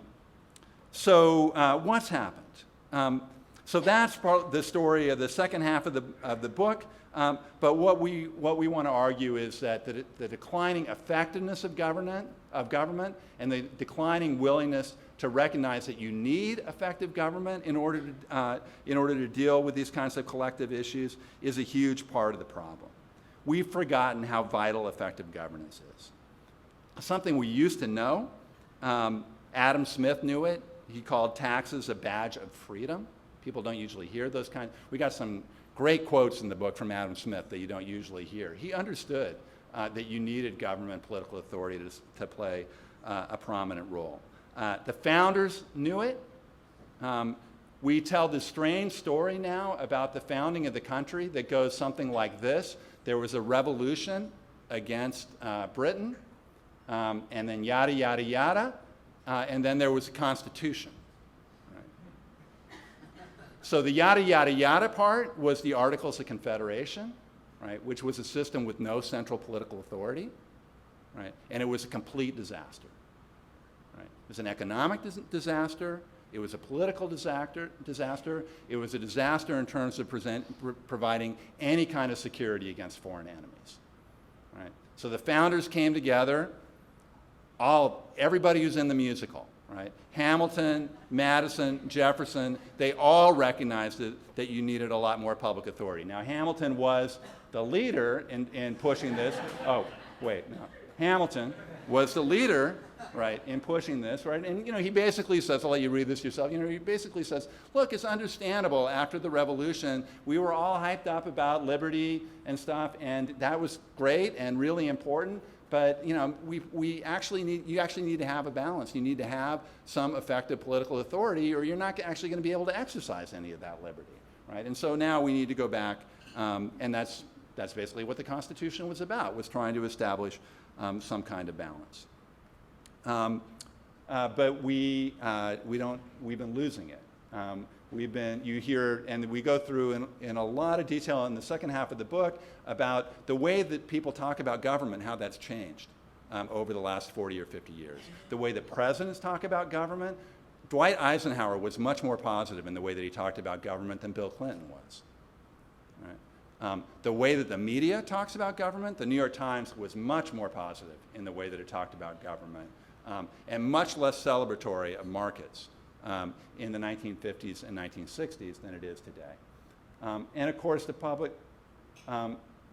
B: So what's happened? So that's the story of the second half of the book. But what we want to argue is that the declining effectiveness of government and the declining willingness to recognize that you need effective government in order to deal with these kinds of collective issues is a huge part of the problem. We've forgotten how vital effective governance is. Something we used to know, Adam Smith knew it. He called taxes a badge of freedom. People don't usually hear those kinds. We got some great quotes in the book from Adam Smith that you don't usually hear. He understood that you needed government political authority to play a prominent role. The founders knew it. We tell this strange story now about the founding of the country that goes something like this. There was a revolution against Britain, and then yada, yada, yada, and then there was a constitution. Right? So the yada, yada, yada part was the Articles of Confederation, right, which was a system with no central political authority, right, and it was a complete disaster. Right? It was an economic disaster. It was a political disaster. It was a disaster in terms of providing any kind of security against foreign enemies. Right? So the founders came together, everybody who's in the musical, right? Hamilton, Madison, Jefferson, they all recognized that you needed a lot more public authority. Now, Hamilton was the leader in pushing this. Oh, wait, no. Hamilton was the leader, right, in pushing this, right? And, he basically says, I'll let you read this yourself, he basically says, look, it's understandable after the revolution, we were all hyped up about liberty and stuff, and that was great and really important, but, you actually need to have a balance. You need to have some effective political authority, or you're not actually going to be able to exercise any of that liberty, right? And so now we need to go back, and that's basically what the Constitution was about, was trying to establish some kind of balance. But we've been losing it. You hear, and we go through in a lot of detail in the second half of the book about the way that people talk about government, how that's changed over the last 40 or 50 years. The way that presidents talk about government, Dwight Eisenhower was much more positive in the way that he talked about government than Bill Clinton was. Right? The way that the media talks about government, the New York Times was much more positive in the way that it talked about government, and much less celebratory of markets in the 1950s and 1960s than it is today. And of course, the public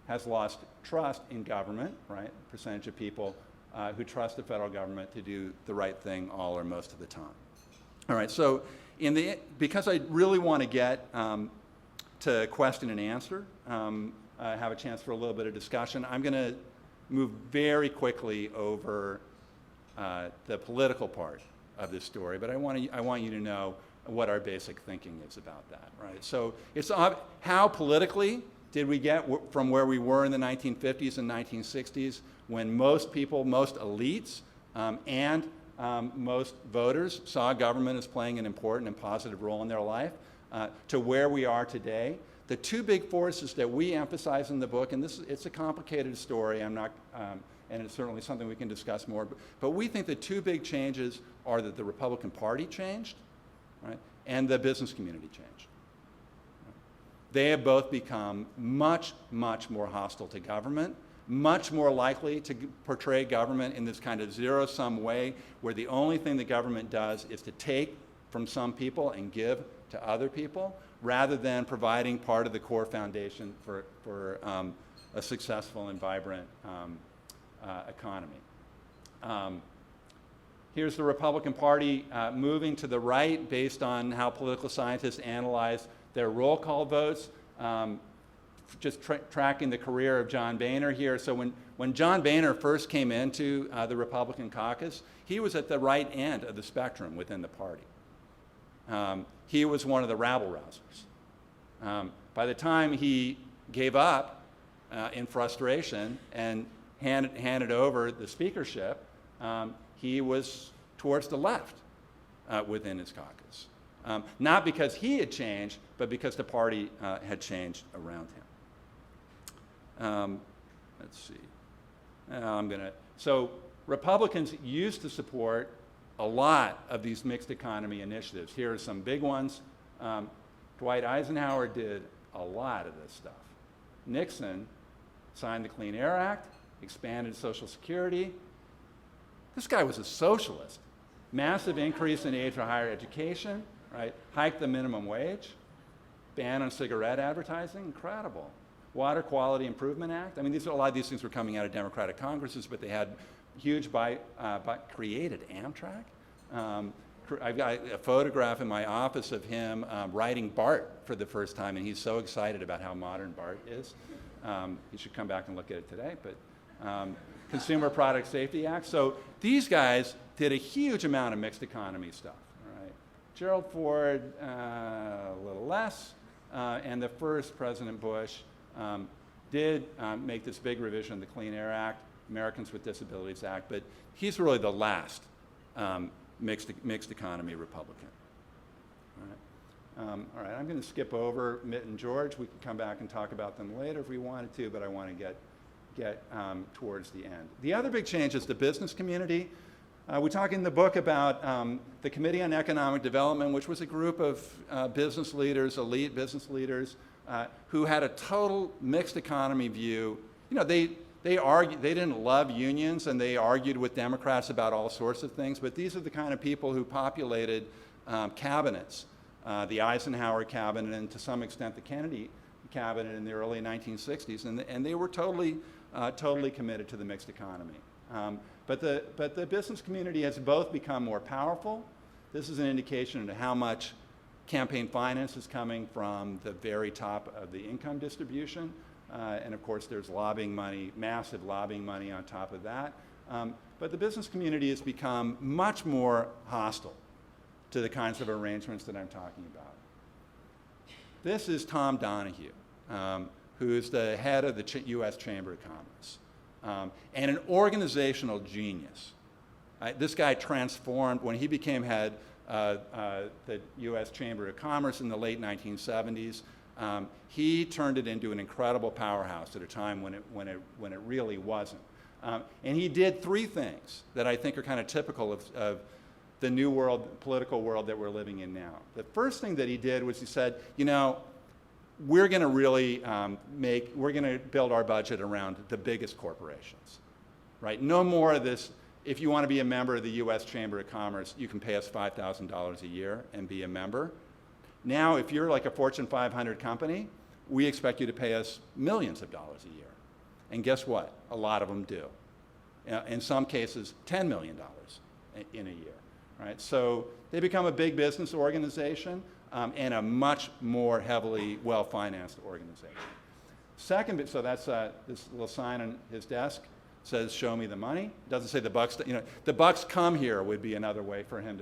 B: has lost trust in government, right? Percentage of people who trust the federal government to do the right thing all or most of the time. All right, so because I really want to get to question and answer, have a chance for a little bit of discussion, I'm going to move very quickly over the political part of this story, but I want you to know what our basic thinking is about that, right? So it's how politically did we get from where we were in the 1950s and 1960s when most people, most elites, and most voters saw government as playing an important and positive role in their life, to where we are today. The two big forces that we emphasize in the book, and it's a complicated story, and it's certainly something we can discuss more, but we think the two big changes are that the Republican Party changed, right, and the business community changed. They have both become much, much more hostile to government, much more likely to portray government in this kind of zero-sum way where the only thing the government does is to take from some people and give to other people, rather than providing part of the core foundation for a successful and vibrant economy. Here's the Republican Party moving to the right based on how political scientists analyze their roll call votes. Just tracking the career of John Boehner here. So when John Boehner first came into the Republican caucus, he was at the right end of the spectrum within the party. He was one of the rabble-rousers. By the time he gave up in frustration and handed over the speakership, he was towards the left within his caucus. Not because he had changed, but because the party had changed around him. Let's see. So Republicans used to support a lot of these mixed economy initiatives. Here are some big ones. Dwight Eisenhower did a lot of this stuff. Nixon signed the Clean Air Act, expanded Social Security. This guy was a socialist. Massive increase in aid for higher education, right? Hiked the minimum wage, ban on cigarette advertising, incredible. Water Quality Improvement Act. I mean, a lot of these things were coming out of Democratic Congresses, but they had huge created Amtrak, I've got a photograph in my office of him riding BART for the first time, and he's so excited about how modern BART is. You should come back and look at it today, but Consumer Product Safety Act. So these guys did a huge amount of mixed economy stuff. All right. Gerald Ford, a little less, and the first President Bush did make this big revision of the Clean Air Act, Americans with Disabilities Act, but he's really the last mixed economy Republican. All right, I'm going to skip over Mitt and George. We can come back and talk about them later if we wanted to, but I want to get towards the end. The other big change is the business community. We talk in the book about the Committee on Economic Development, which was a group of business leaders, elite business leaders, who had a total mixed economy view. You know, they argued, they didn't love unions, and they argued with Democrats about all sorts of things, but these are the kind of people who populated cabinets, the Eisenhower cabinet, and to some extent the Kennedy cabinet in the early 1960s, and they were totally committed to the mixed economy. But the business community has both become more powerful. This is an indication of how much campaign finance is coming from the very top of the income distribution. And of course, there's lobbying money, massive lobbying money on top of that. But the business community has become much more hostile to the kinds of arrangements that I'm talking about. This is Tom Donahue, who's the head of the U.S. Chamber of Commerce, and an organizational genius. This guy transformed, when he became head of the U.S. Chamber of Commerce in the late 1970s, he turned it into an incredible powerhouse at a time when it really wasn't. And he did three things that I think are kind of typical of the new world, political world that we're living in now. The first thing that he did was he said, you know, we're going to really we're going to build our budget around the biggest corporations, right? No more of this. If you want to be a member of the U.S. Chamber of Commerce, you can pay us $5,000 a year and be a member. Now, if you're like a Fortune 500 company, we expect you to pay us millions of dollars a year. And guess what? A lot of them do. In some cases, $10 million in a year, right? So they become a big business organization and a much more heavily well-financed organization. Second, so that's this little sign on his desk says, "Show me the money." It doesn't say the bucks, the bucks come here would be another way for him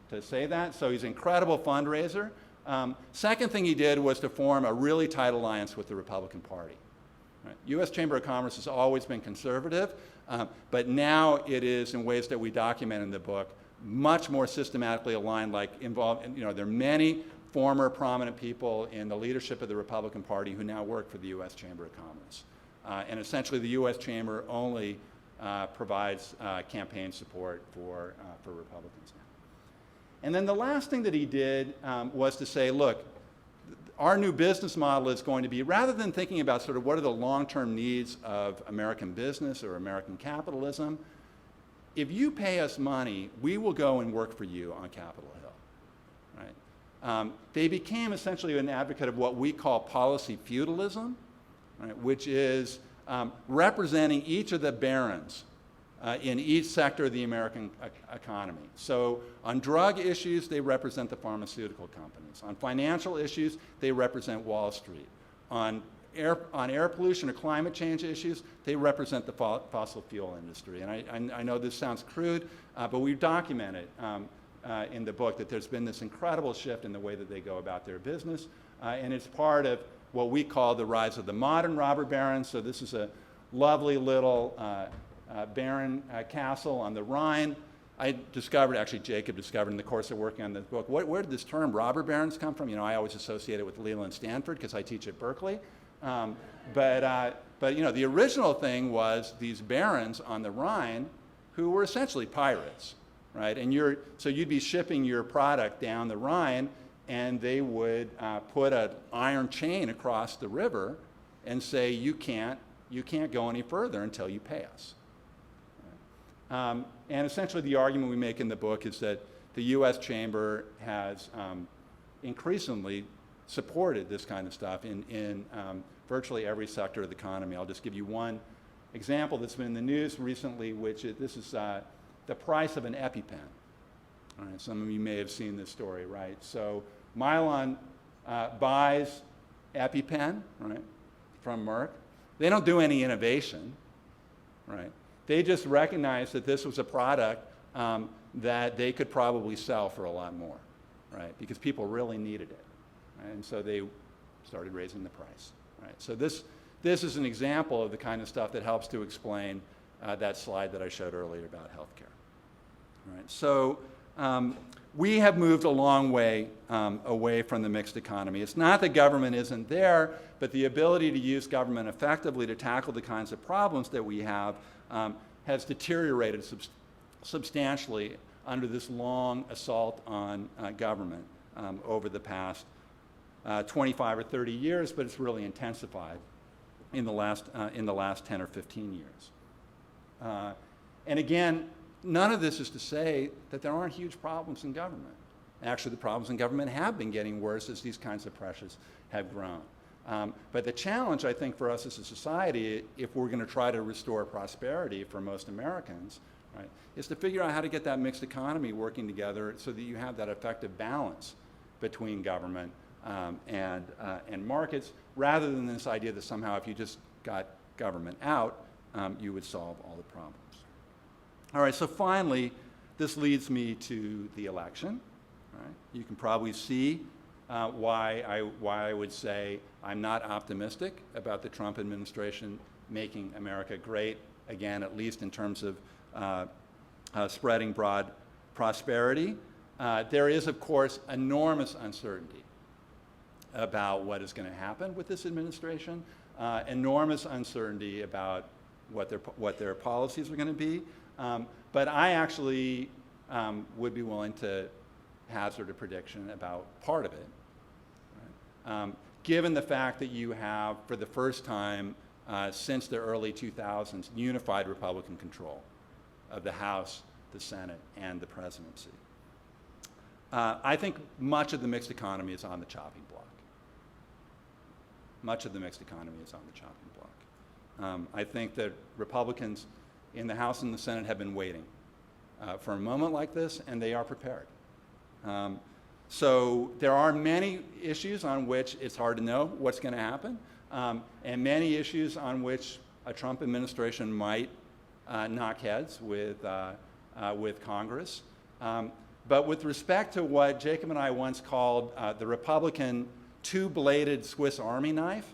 B: to say that. So he's an incredible fundraiser. Second thing he did was to form a really tight alliance with the Republican Party. Right? U.S. Chamber of Commerce has always been conservative, but now it is, in ways that we document in the book, much more systematically aligned, there are many former prominent people in the leadership of the Republican Party who now work for the U.S. Chamber of Commerce. And essentially the U.S. Chamber only provides campaign support for Republicans now. And then the last thing that he did was to say, look, our new business model is going to be, rather than thinking about sort of what are the long-term needs of American business or American capitalism, if you pay us money, we will go and work for you on Capitol Hill, right? They became essentially an advocate of what we call policy feudalism, right, which is representing each of the barons in each sector of the American economy. So on drug issues, they represent the pharmaceutical companies. On financial issues, they represent Wall Street. On air pollution or climate change issues, they represent the fossil fuel industry. And I know this sounds crude, but we've documented in the book that there's been this incredible shift in the way that they go about their business. And it's part of what we call the rise of the modern robber barons. So this is a lovely little baron castle on the Rhine. I discovered, actually Jacob discovered in the course of working on this book, where did this term robber barons come from? I always associate it with Leland Stanford because I teach at Berkeley. But the original thing was these barons on the Rhine who were essentially pirates, right? And so you'd be shipping your product down the Rhine, and they would put an iron chain across the river and say, you can't go any further until you pay us. And essentially the argument we make in the book is that the U.S. Chamber has increasingly supported this kind of stuff in virtually every sector of the economy. I'll just give you one example that's been in the news recently, this is the price of an EpiPen. All right, some of you may have seen this story, right? So Mylan buys EpiPen, right, from Merck. They don't do any innovation, right? They just recognize that this was a product that they could probably sell for a lot more, right? Because people really needed it, right? And so they started raising the price, right? So this is an example of the kind of stuff that helps to explain that slide that I showed earlier about healthcare, right? So we have moved a long way away from the mixed economy. It's not that government isn't there, but the ability to use government effectively to tackle the kinds of problems that we have has deteriorated substantially under this long assault on government over the past 25 or 30 years, but it's really intensified in the last 10 or 15 years. And again, none of this is to say that there aren't huge problems in government. Actually, the problems in government have been getting worse as these kinds of pressures have grown. But the challenge, I think, for us as a society, if we're going to try to restore prosperity for most Americans, right, is to figure out how to get that mixed economy working together so that you have that effective balance between government and markets, rather than this idea that somehow if you just got government out, you would solve all the problems. All right, so finally, this leads me to the election. Right? You can probably see why I would say I'm not optimistic about the Trump administration making America great, again, at least in terms of spreading broad prosperity. There is, of course, enormous uncertainty about what is going to happen with this administration, enormous uncertainty about what their policies are going to be. But I actually would be willing to hazard a prediction about part of it. Right? Given the fact that you have, for the first time since the early 2000s, unified Republican control of the House, the Senate, and the presidency. I think much of the mixed economy is on the chopping block. Much of the mixed economy is on the chopping block. I think that Republicans in the House and the Senate have been waiting for a moment like this, and they are prepared. So there are many issues on which it's hard to know what's going to happen, and many issues on which a Trump administration might knock heads with Congress. But with respect to what Jacob and I once called the Republican two-bladed Swiss Army knife,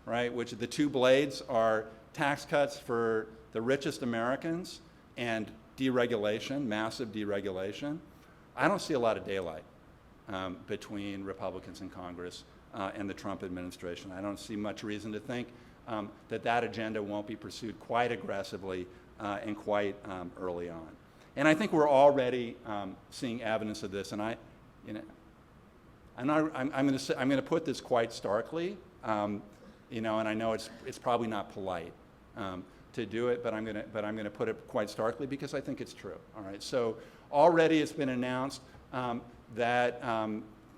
B: right, which the two blades are tax cuts for the richest Americans and deregulation, massive deregulation, I don't see a lot of daylight between Republicans in Congress and the Trump administration. I don't see much reason to think that agenda won't be pursued quite aggressively and quite early on. And I think we're already seeing evidence of this. And I'm going to put this quite starkly, and I know it's probably not polite to do it, but I'm going to put it quite starkly because I think it's true. All right. So already it's been announced that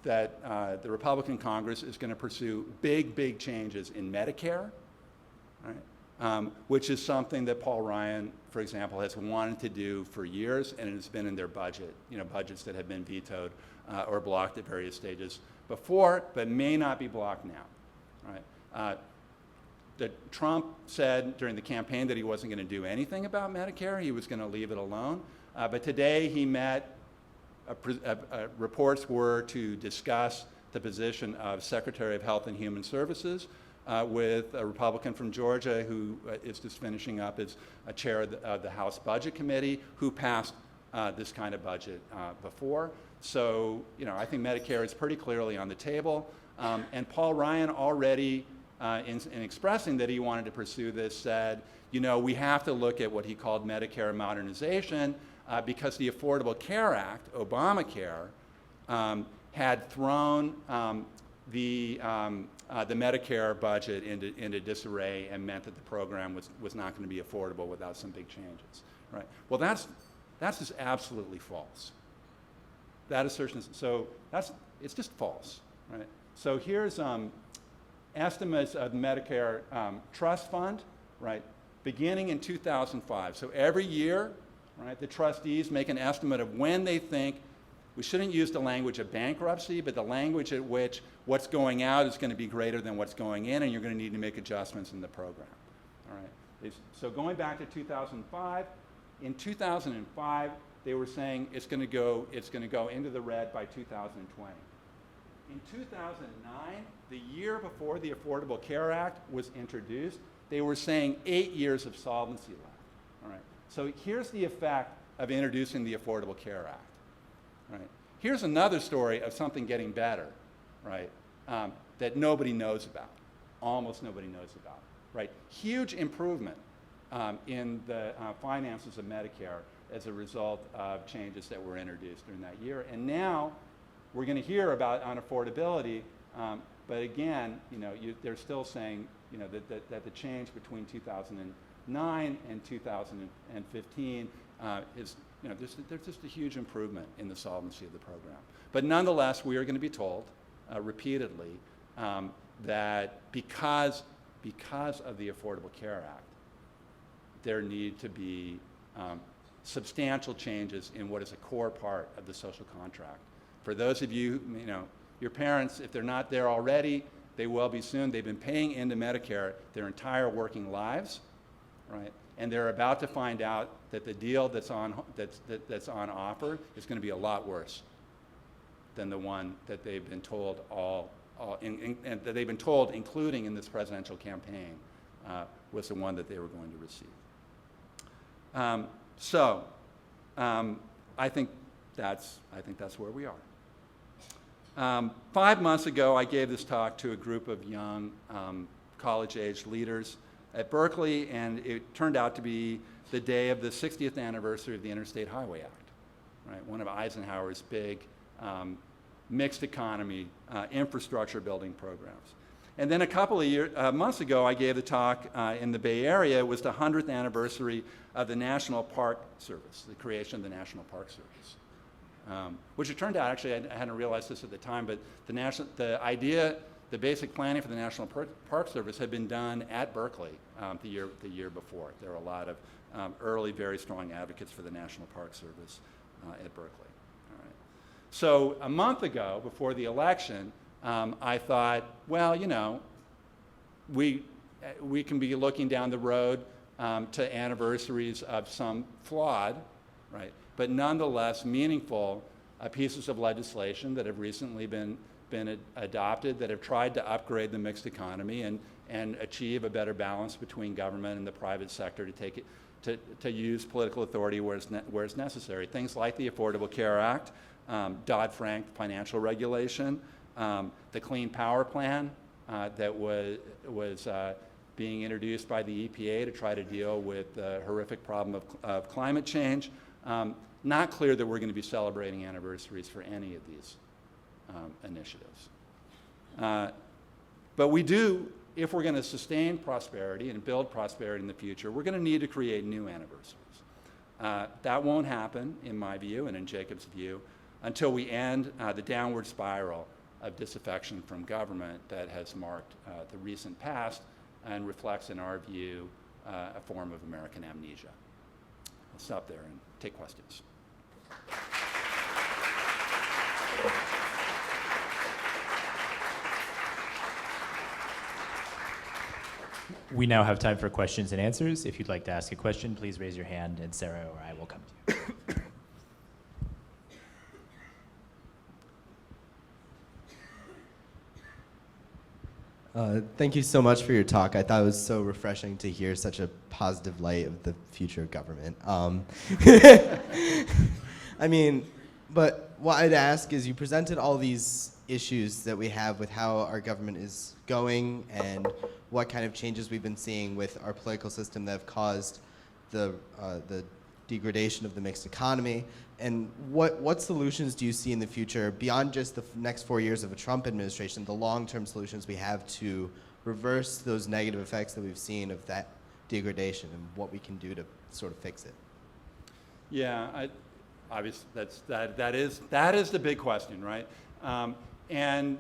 B: the Republican Congress is going to pursue big changes in Medicare, right? Which is something that Paul Ryan, for example, has wanted to do for years, and it's been in their budget, budgets that have been vetoed or blocked at various stages before, but may not be blocked now, right? That Trump said during the campaign that he wasn't going to do anything about Medicare, he was going to leave it alone. But today he met, reports were to discuss the position of Secretary of Health and Human Services with a Republican from Georgia who is just finishing up as a chair of the House Budget Committee, who passed this kind of budget before. So, I think Medicare is pretty clearly on the table. And Paul Ryan already, in expressing that he wanted to pursue this, said, we have to look at what he called Medicare modernization because the Affordable Care Act, Obamacare, had thrown the Medicare budget into disarray and meant that the program was not going to be affordable without some big changes, right? Well, that's just absolutely false. That assertion is, it's just false, right? So here's estimates of Medicare trust fund, right, beginning in 2005. So every year, right, the trustees make an estimate of when they think We shouldn't use the language of bankruptcy, but the language at which what's going out is going to be greater than what's going in, and you're going to need to make adjustments in the program. All right. So going back to 2005, in 2005, they were saying it's going to go into the red by 2020. In 2009, the year before the Affordable Care Act was introduced, they were saying 8 years of solvency left. All right. So here's the effect of introducing the Affordable Care Act. Right. Here's another story of something getting better, right, that nobody knows about, almost nobody knows about, right? Huge improvement in the finances of Medicare as a result of changes that were introduced during that year. And now we're going to hear about unaffordability, but again, they're still saying, that the change between 2009 and 2015 is, there's just a huge improvement in the solvency of the program. But nonetheless, we are going to be told repeatedly that because of the Affordable Care Act, there need to be substantial changes in what is a core part of the social contract. For those of you, your parents, if they're not there already, they will be soon. They've been paying into Medicare their entire working lives, right? And they're about to find out that the deal that's on offer is going to be a lot worse than the one that they've been told and that they've been told, including in this presidential campaign, was the one that they were going to receive. I think that's where we are. 5 months ago, I gave this talk to a group of young college-age leaders at Berkeley, and it turned out to be the day of the 60th anniversary of the Interstate Highway Act, right? One of Eisenhower's big mixed economy infrastructure building programs. And then a couple of months ago, I gave the talk in the Bay Area. It was the 100th anniversary of the National Park Service, the creation of the National Park Service, which it turned out, actually, I hadn't realized this at the time, but the basic planning for the National Park Service had been done at Berkeley the year before. There were a lot of early, very strong advocates for the National Park Service at Berkeley. All right. So a month ago, before the election, I thought, well, we can be looking down the road to anniversaries of some flawed, right, but nonetheless meaningful pieces of legislation that have recently been adopted that have tried to upgrade the mixed economy and achieve a better balance between government and the private sector to use political authority where it's necessary. Things like the Affordable Care Act, Dodd-Frank financial regulation, the Clean Power Plan that was being introduced by the EPA to try to deal with the horrific problem of climate change. Not clear that we're going to be celebrating anniversaries for any of these initiatives. But we do, if we're going to sustain prosperity and build prosperity in the future, we're going to need to create new anniversaries. That won't happen, in my view and in Jacob's view, until we end the downward spiral of disaffection from government that has marked the recent past and reflects, in our view, a form of American amnesia. I'll stop there and take questions.
A: We now have time for questions and answers. If you'd like to ask a question, please raise your hand, and Sarah or I will come to you.
C: Thank you so much for your talk. I thought it was so refreshing to hear such a positive light of the future of government. But what I'd ask is, you presented all these issues that we have with how our government is going and what kind of changes we've been seeing with our political system that have caused the degradation of the mixed economy. And what solutions do you see in the future, beyond just the next 4 years of a Trump administration, the long-term solutions we have to reverse those negative effects that we've seen of that degradation, and what we can do to sort of fix it?
B: Yeah, obviously that is the big question, right? And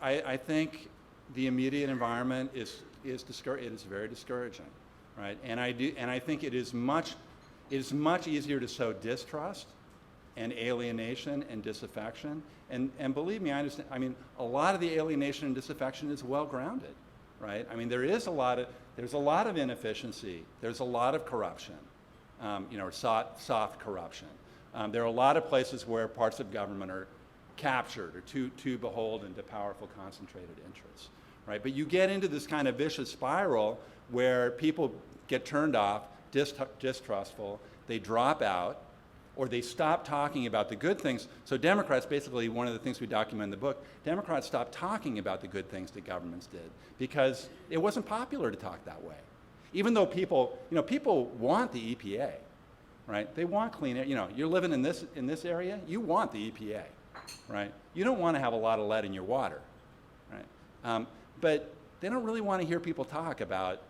B: I think the immediate environment is very discouraging, right? And I think it is much easier to sow distrust and alienation and disaffection. And believe me, I understand. I mean, a lot of the alienation and disaffection is well grounded, right? I mean, there's a lot of inefficiency. There's a lot of corruption, or soft corruption. There are a lot of places where parts of government are captured or too beholden to powerful concentrated interests, right? But you get into this kind of vicious spiral where people get turned off, distrustful, they drop out, or they stop talking about the good things. So Democrats, basically, one of the things we document in the book, Democrats stopped talking about the good things that governments did because it wasn't popular to talk that way. Even though people want the EPA, right? They want clean air. You're living in this area, you want the EPA, right? You don't want to have a lot of lead in your water, right? But they don't really want to hear people talk about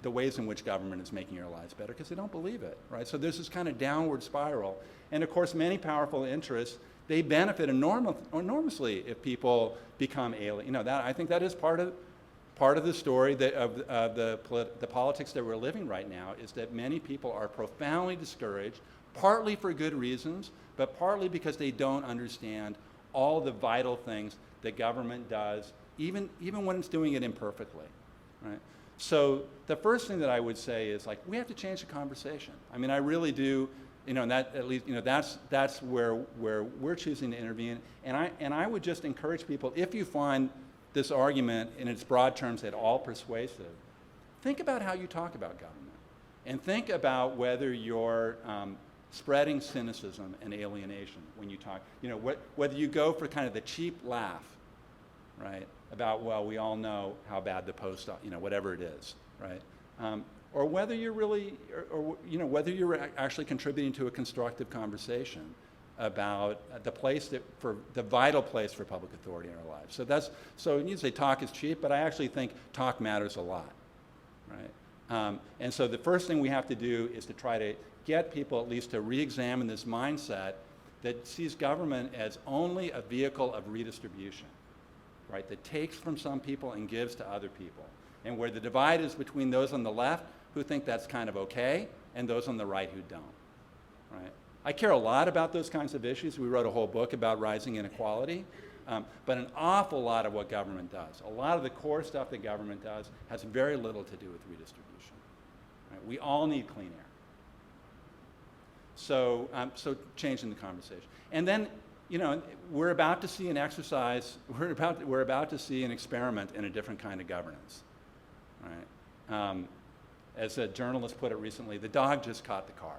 B: the ways in which government is making our lives better because they don't believe it, right? So there's this kind of downward spiral. And of course, many powerful interests, they benefit enormously if people become alien. I think that is part of the story of the politics that we're living right now is that many people are profoundly discouraged, partly for good reasons, but partly because they don't understand all the vital things that government does, even when it's doing it imperfectly, right? So the first thing that I would say is we have to change the conversation. I mean, I really do, and that at least, that's where we're choosing to intervene. And I would just encourage people, if you find this argument in its broad terms at all persuasive, think about how you talk about government, and think about whether you're spreading cynicism and alienation when you talk. Whether you go for kind of the cheap laugh, right? About, well, we all know how bad the post, whatever it is, right? Or whether you're really, or whether you're actually contributing to a constructive conversation about the vital place for public authority in our lives. So you say talk is cheap, but I actually think talk matters a lot, right? And so the first thing we have to do is to try to get people at least to re-examine this mindset that sees government as only a vehicle of redistribution, right, that takes from some people and gives to other people, and where the divide is between those on the left who think that's kind of okay and those on the right who don't, right? I care a lot about those kinds of issues. We wrote a whole book about rising inequality, but an awful lot of what government does, a lot of the core stuff that government does has very little to do with redistribution, right? We all need clean air. So changing the conversation. And then, we're about to see an exercise, we're about to see an experiment in a different kind of governance, right? As a journalist put it recently, the dog just caught the car,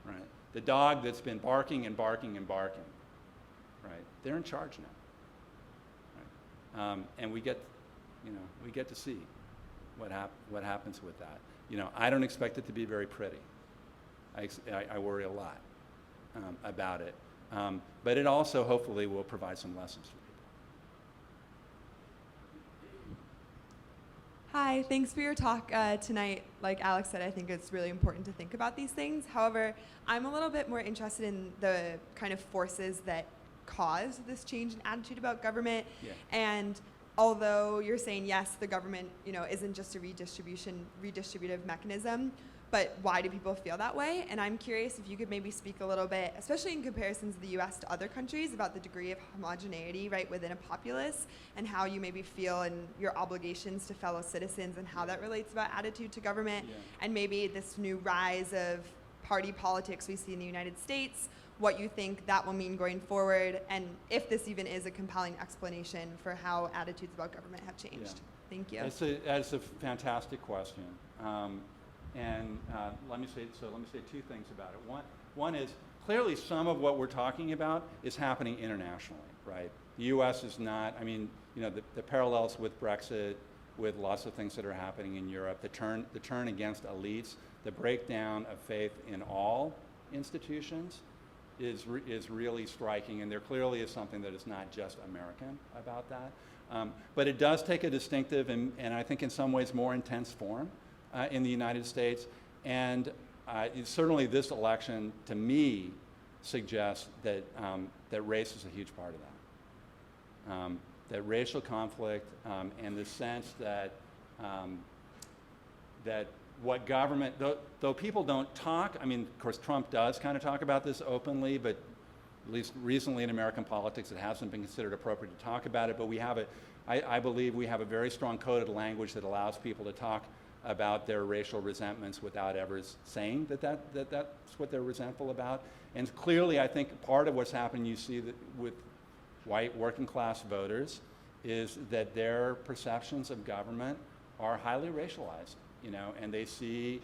B: right? The dog that's been barking and barking and barking, right? They're in charge now, right? And we get to see what happens with that. I don't expect it to be very pretty. I worry a lot about it. But it also hopefully will provide some lessons for people.
D: Hi, thanks for your talk tonight. Like Alex said, I think it's really important to think about these things. However, I'm a little bit more interested in the kind of forces that cause this change in attitude about government.
B: Yeah.
D: And although you're saying, yes, the government, isn't just a redistributive mechanism, but why do people feel that way? And I'm curious if you could maybe speak a little bit, especially in comparisons of the US to other countries, about the degree of homogeneity, right, within a populace, and how you maybe feel and your obligations to fellow citizens and how that relates about attitude to government,
B: Yeah.
D: and maybe this new rise of party politics we see in the United States, what you think that will mean going forward, and if this even is a compelling explanation for how attitudes about government have changed.
B: Yeah.
D: Thank you.
B: That's a fantastic question. Let me say two things about it. One is clearly some of what we're talking about is happening internationally, right? The U.S. is not. I mean, the parallels with Brexit, with lots of things that are happening in Europe, the turn against elites, the breakdown of faith in all institutions is really striking, and there clearly is something that is not just American about that. But it does take a distinctive and I think in some ways more intense form in the United States, and certainly this election, to me, suggests that that race is a huge part of that. That racial conflict and the sense that that what government, though people don't talk, I mean, of course, Trump does kind of talk about this openly, but at least recently in American politics, it hasn't been considered appropriate to talk about it, but we have I believe we have a very strong coded language that allows people to talk about their racial resentments without ever saying that's what they're resentful about. And clearly, I think part of what's happened, you see that with white working class voters, is that their perceptions of government are highly racialized, you know, and they see,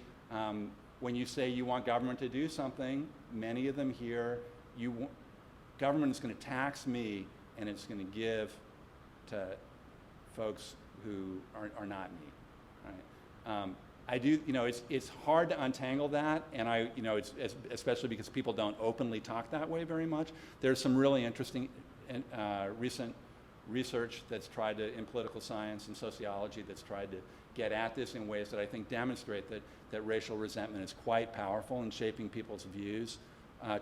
B: when you say you want government to do something, many of them hear, government is going to tax me and it's going to give to folks who are not me, right? I do, you know, it's hard to untangle that, and it's especially because people don't openly talk that way very much. There's some really interesting recent research that's tried to, in political science and sociology, that's tried to get at this in ways that I think demonstrate that racial resentment is quite powerful in shaping people's views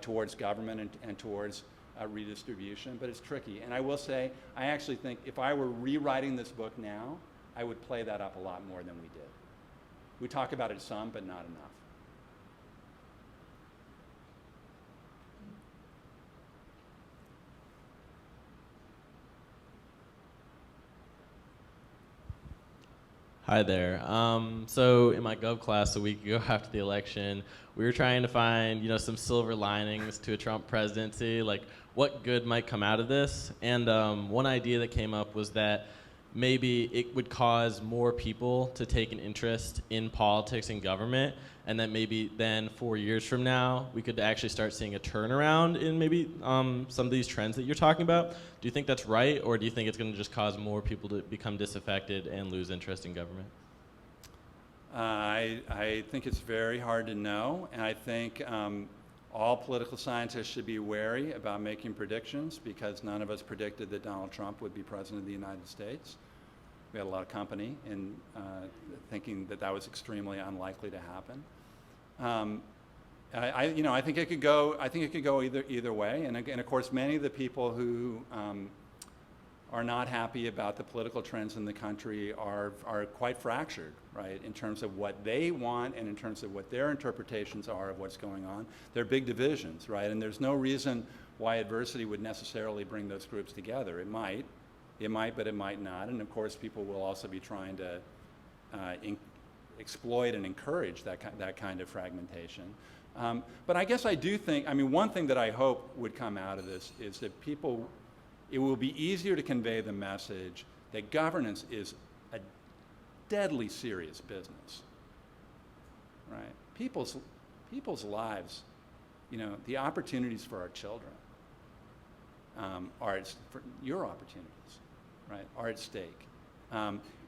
B: towards government and towards redistribution, but it's tricky. And I will say, I actually think if I were rewriting this book now, I would play that up a lot more than we did. We talk about it some, but not enough.
E: Hi there. So in my Gov class a week ago after the election, we were trying to find, some silver linings to a Trump presidency, like what good might come out of this. And one idea that came up was that maybe it would cause more people to take an interest in politics and government, and that maybe then 4 years from now, we could actually start seeing a turnaround in maybe some of these trends that you're talking about. Do you think that's right, or do you think it's going to just cause more people to become disaffected and lose interest in government?
B: I think it's very hard to know, and I think all political scientists should be wary about making predictions, because none of us predicted that Donald Trump would be president of the United States. We had a lot of company in thinking that was extremely unlikely to happen. I think it could go. I think it could go either way. And of course, many of the people who are not happy about the political trends in the country are quite fractured, right, in terms of what they want and in terms of what their interpretations are of what's going on. There are big divisions, right, and there's no reason why adversity would necessarily bring those groups together. It might, but it might not. And of course, people will also be trying to exploit and encourage that kind of fragmentation. But I guess I do think, one thing that I hope would come out of this is that it will be easier to convey the message that governance is a deadly serious business, right? People's lives, the opportunities for our children for your opportunities, right, are at stake.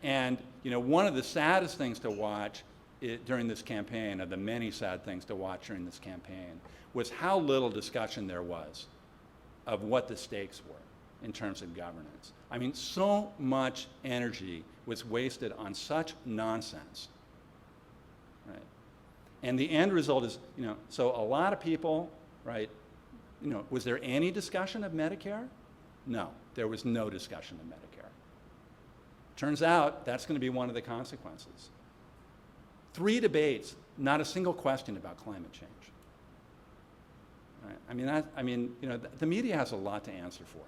B: And one of the saddest things to watch during this campaign, of the many sad things to watch during this campaign, was how little discussion there was of what the stakes were in terms of governance. So much energy was wasted on such nonsense, right? And the end result is, so a lot of people, right, was there any discussion of Medicare? No, there was no discussion of Medicare. Turns out that's going to be one of the consequences. 3 debates, not a single question about climate change. Right? The media has a lot to answer for.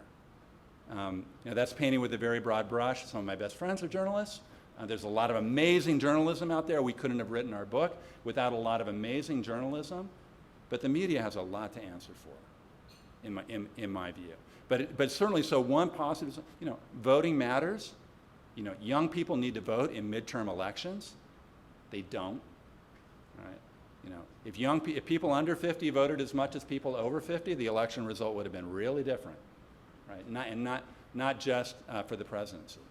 B: That's painting with a very broad brush. Some of my best friends are journalists. There's a lot of amazing journalism out there. We couldn't have written our book without a lot of amazing journalism. But the media has a lot to answer for, in my view. But certainly, so one positive, voting matters. Young people need to vote in midterm elections. They don't, right? If people under 50 voted as much as people over 50, the election result would have been really different, right? Not just for the presidency.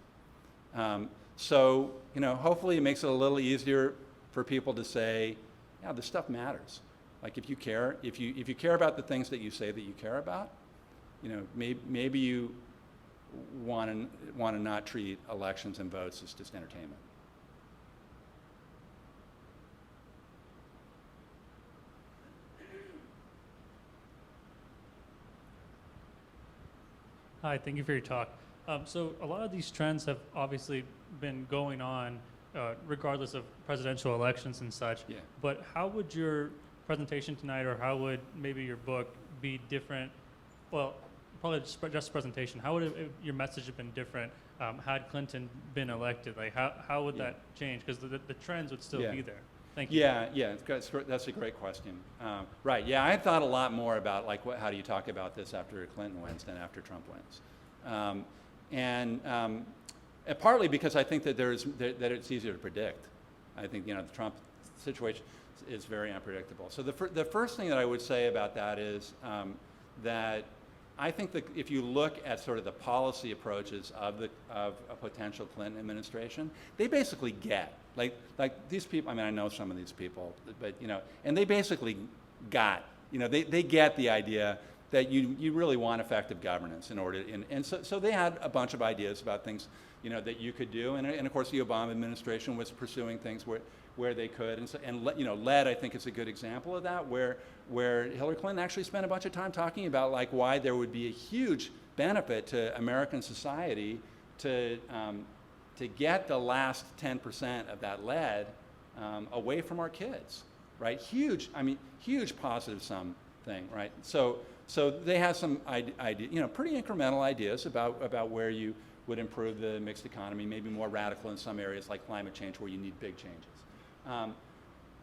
B: So hopefully it makes it a little easier for people to say, yeah, this stuff matters. Like if you care about the things that you say that you care about, maybe you want to not treat elections and votes as just entertainment.
F: Hi, thank you for your talk. So a lot of these trends have obviously been going on regardless of presidential elections and such.
B: Yeah.
F: But how would your presentation tonight, or how would maybe your book be different? Well, probably just presentation. How would your message have been different had Clinton been elected? Like, how would
B: Yeah.
F: that change? Because the trends would still
B: Yeah.
F: be there. Thank you.
B: Yeah, that's a great question. Right, yeah, I thought a lot more about, like, how do you talk about this after Clinton wins than after Trump wins. And partly because I think that that it's easier to predict. I think, the Trump situation is very unpredictable. So the first thing that I would say about that is that I think that if you look at sort of the policy approaches of a potential Clinton administration, they basically get, like these people, I mean, I know some of these people, but, and they basically got, they get the idea that you really want effective governance in order, and so they had a bunch of ideas about things, that you could do, and of course the Obama administration was pursuing things where they could, and lead, I think, is a good example of that, where Hillary Clinton actually spent a bunch of time talking about, like, why there would be a huge benefit to American society to get the last 10% of that lead away from our kids, right? Huge positive sum thing, right? So they have some idea, pretty incremental ideas about where you would improve the mixed economy, maybe more radical in some areas like climate change where you need big changes.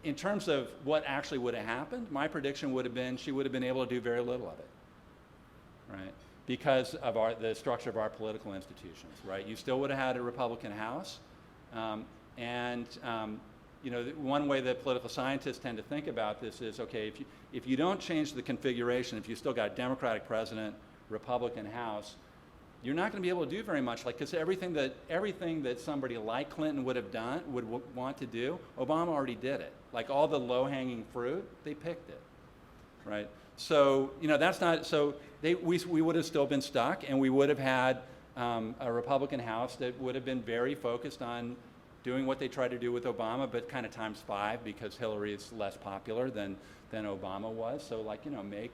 B: In terms of what actually would have happened, my prediction would have been she would have been able to do very little of it, right? Because of the structure of our political institutions, right? You still would have had a Republican House, one way that political scientists tend to think about this is, okay, if you don't change the configuration, if you still got Democratic president, Republican House, you're not going to be able to do very much, because everything that somebody like Clinton would have done, would want to do, Obama already did it. Like all the low-hanging fruit, they picked it, right? So that's not. So we would have still been stuck, and we would have had a Republican House that would have been very focused on doing what they tried to do with Obama, but kind of times 5, because Hillary is less popular than Obama was. So make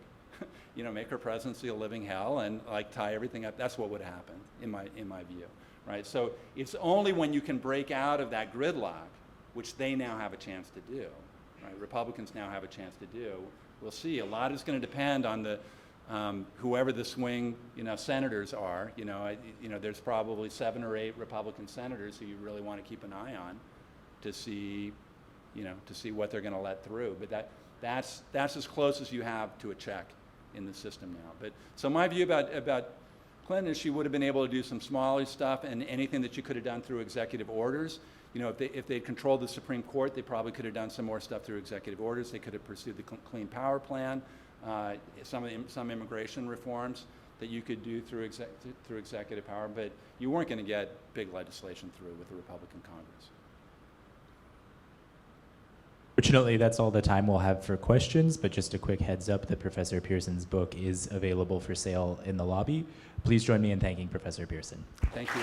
B: her presidency a living hell and tie everything up. That's what would happen in my view, right? So it's only when you can break out of that gridlock, which they now have a chance to do, right? Republicans now have a chance to do. We'll see. A lot is going to depend on the whoever the swing senators are. There's probably 7 or 8 Republican senators who you really want to keep an eye on to see what they're going to let through. But that's as close as you have to a check in the system now. But so my view about Clinton is she would have been able to do some smaller stuff, and anything that you could have done through executive orders. If they controlled the Supreme Court, they probably could have done some more stuff through executive orders. They could have pursued the Clean Power Plan, some immigration reforms that you could do through executive power. But you weren't going to get big legislation through with the Republican Congress.
A: Fortunately, that's all the time we'll have for questions, but just a quick heads up that Professor Pearson's book is available for sale in the lobby. Please join me in thanking Professor Pearson.
B: Thank you.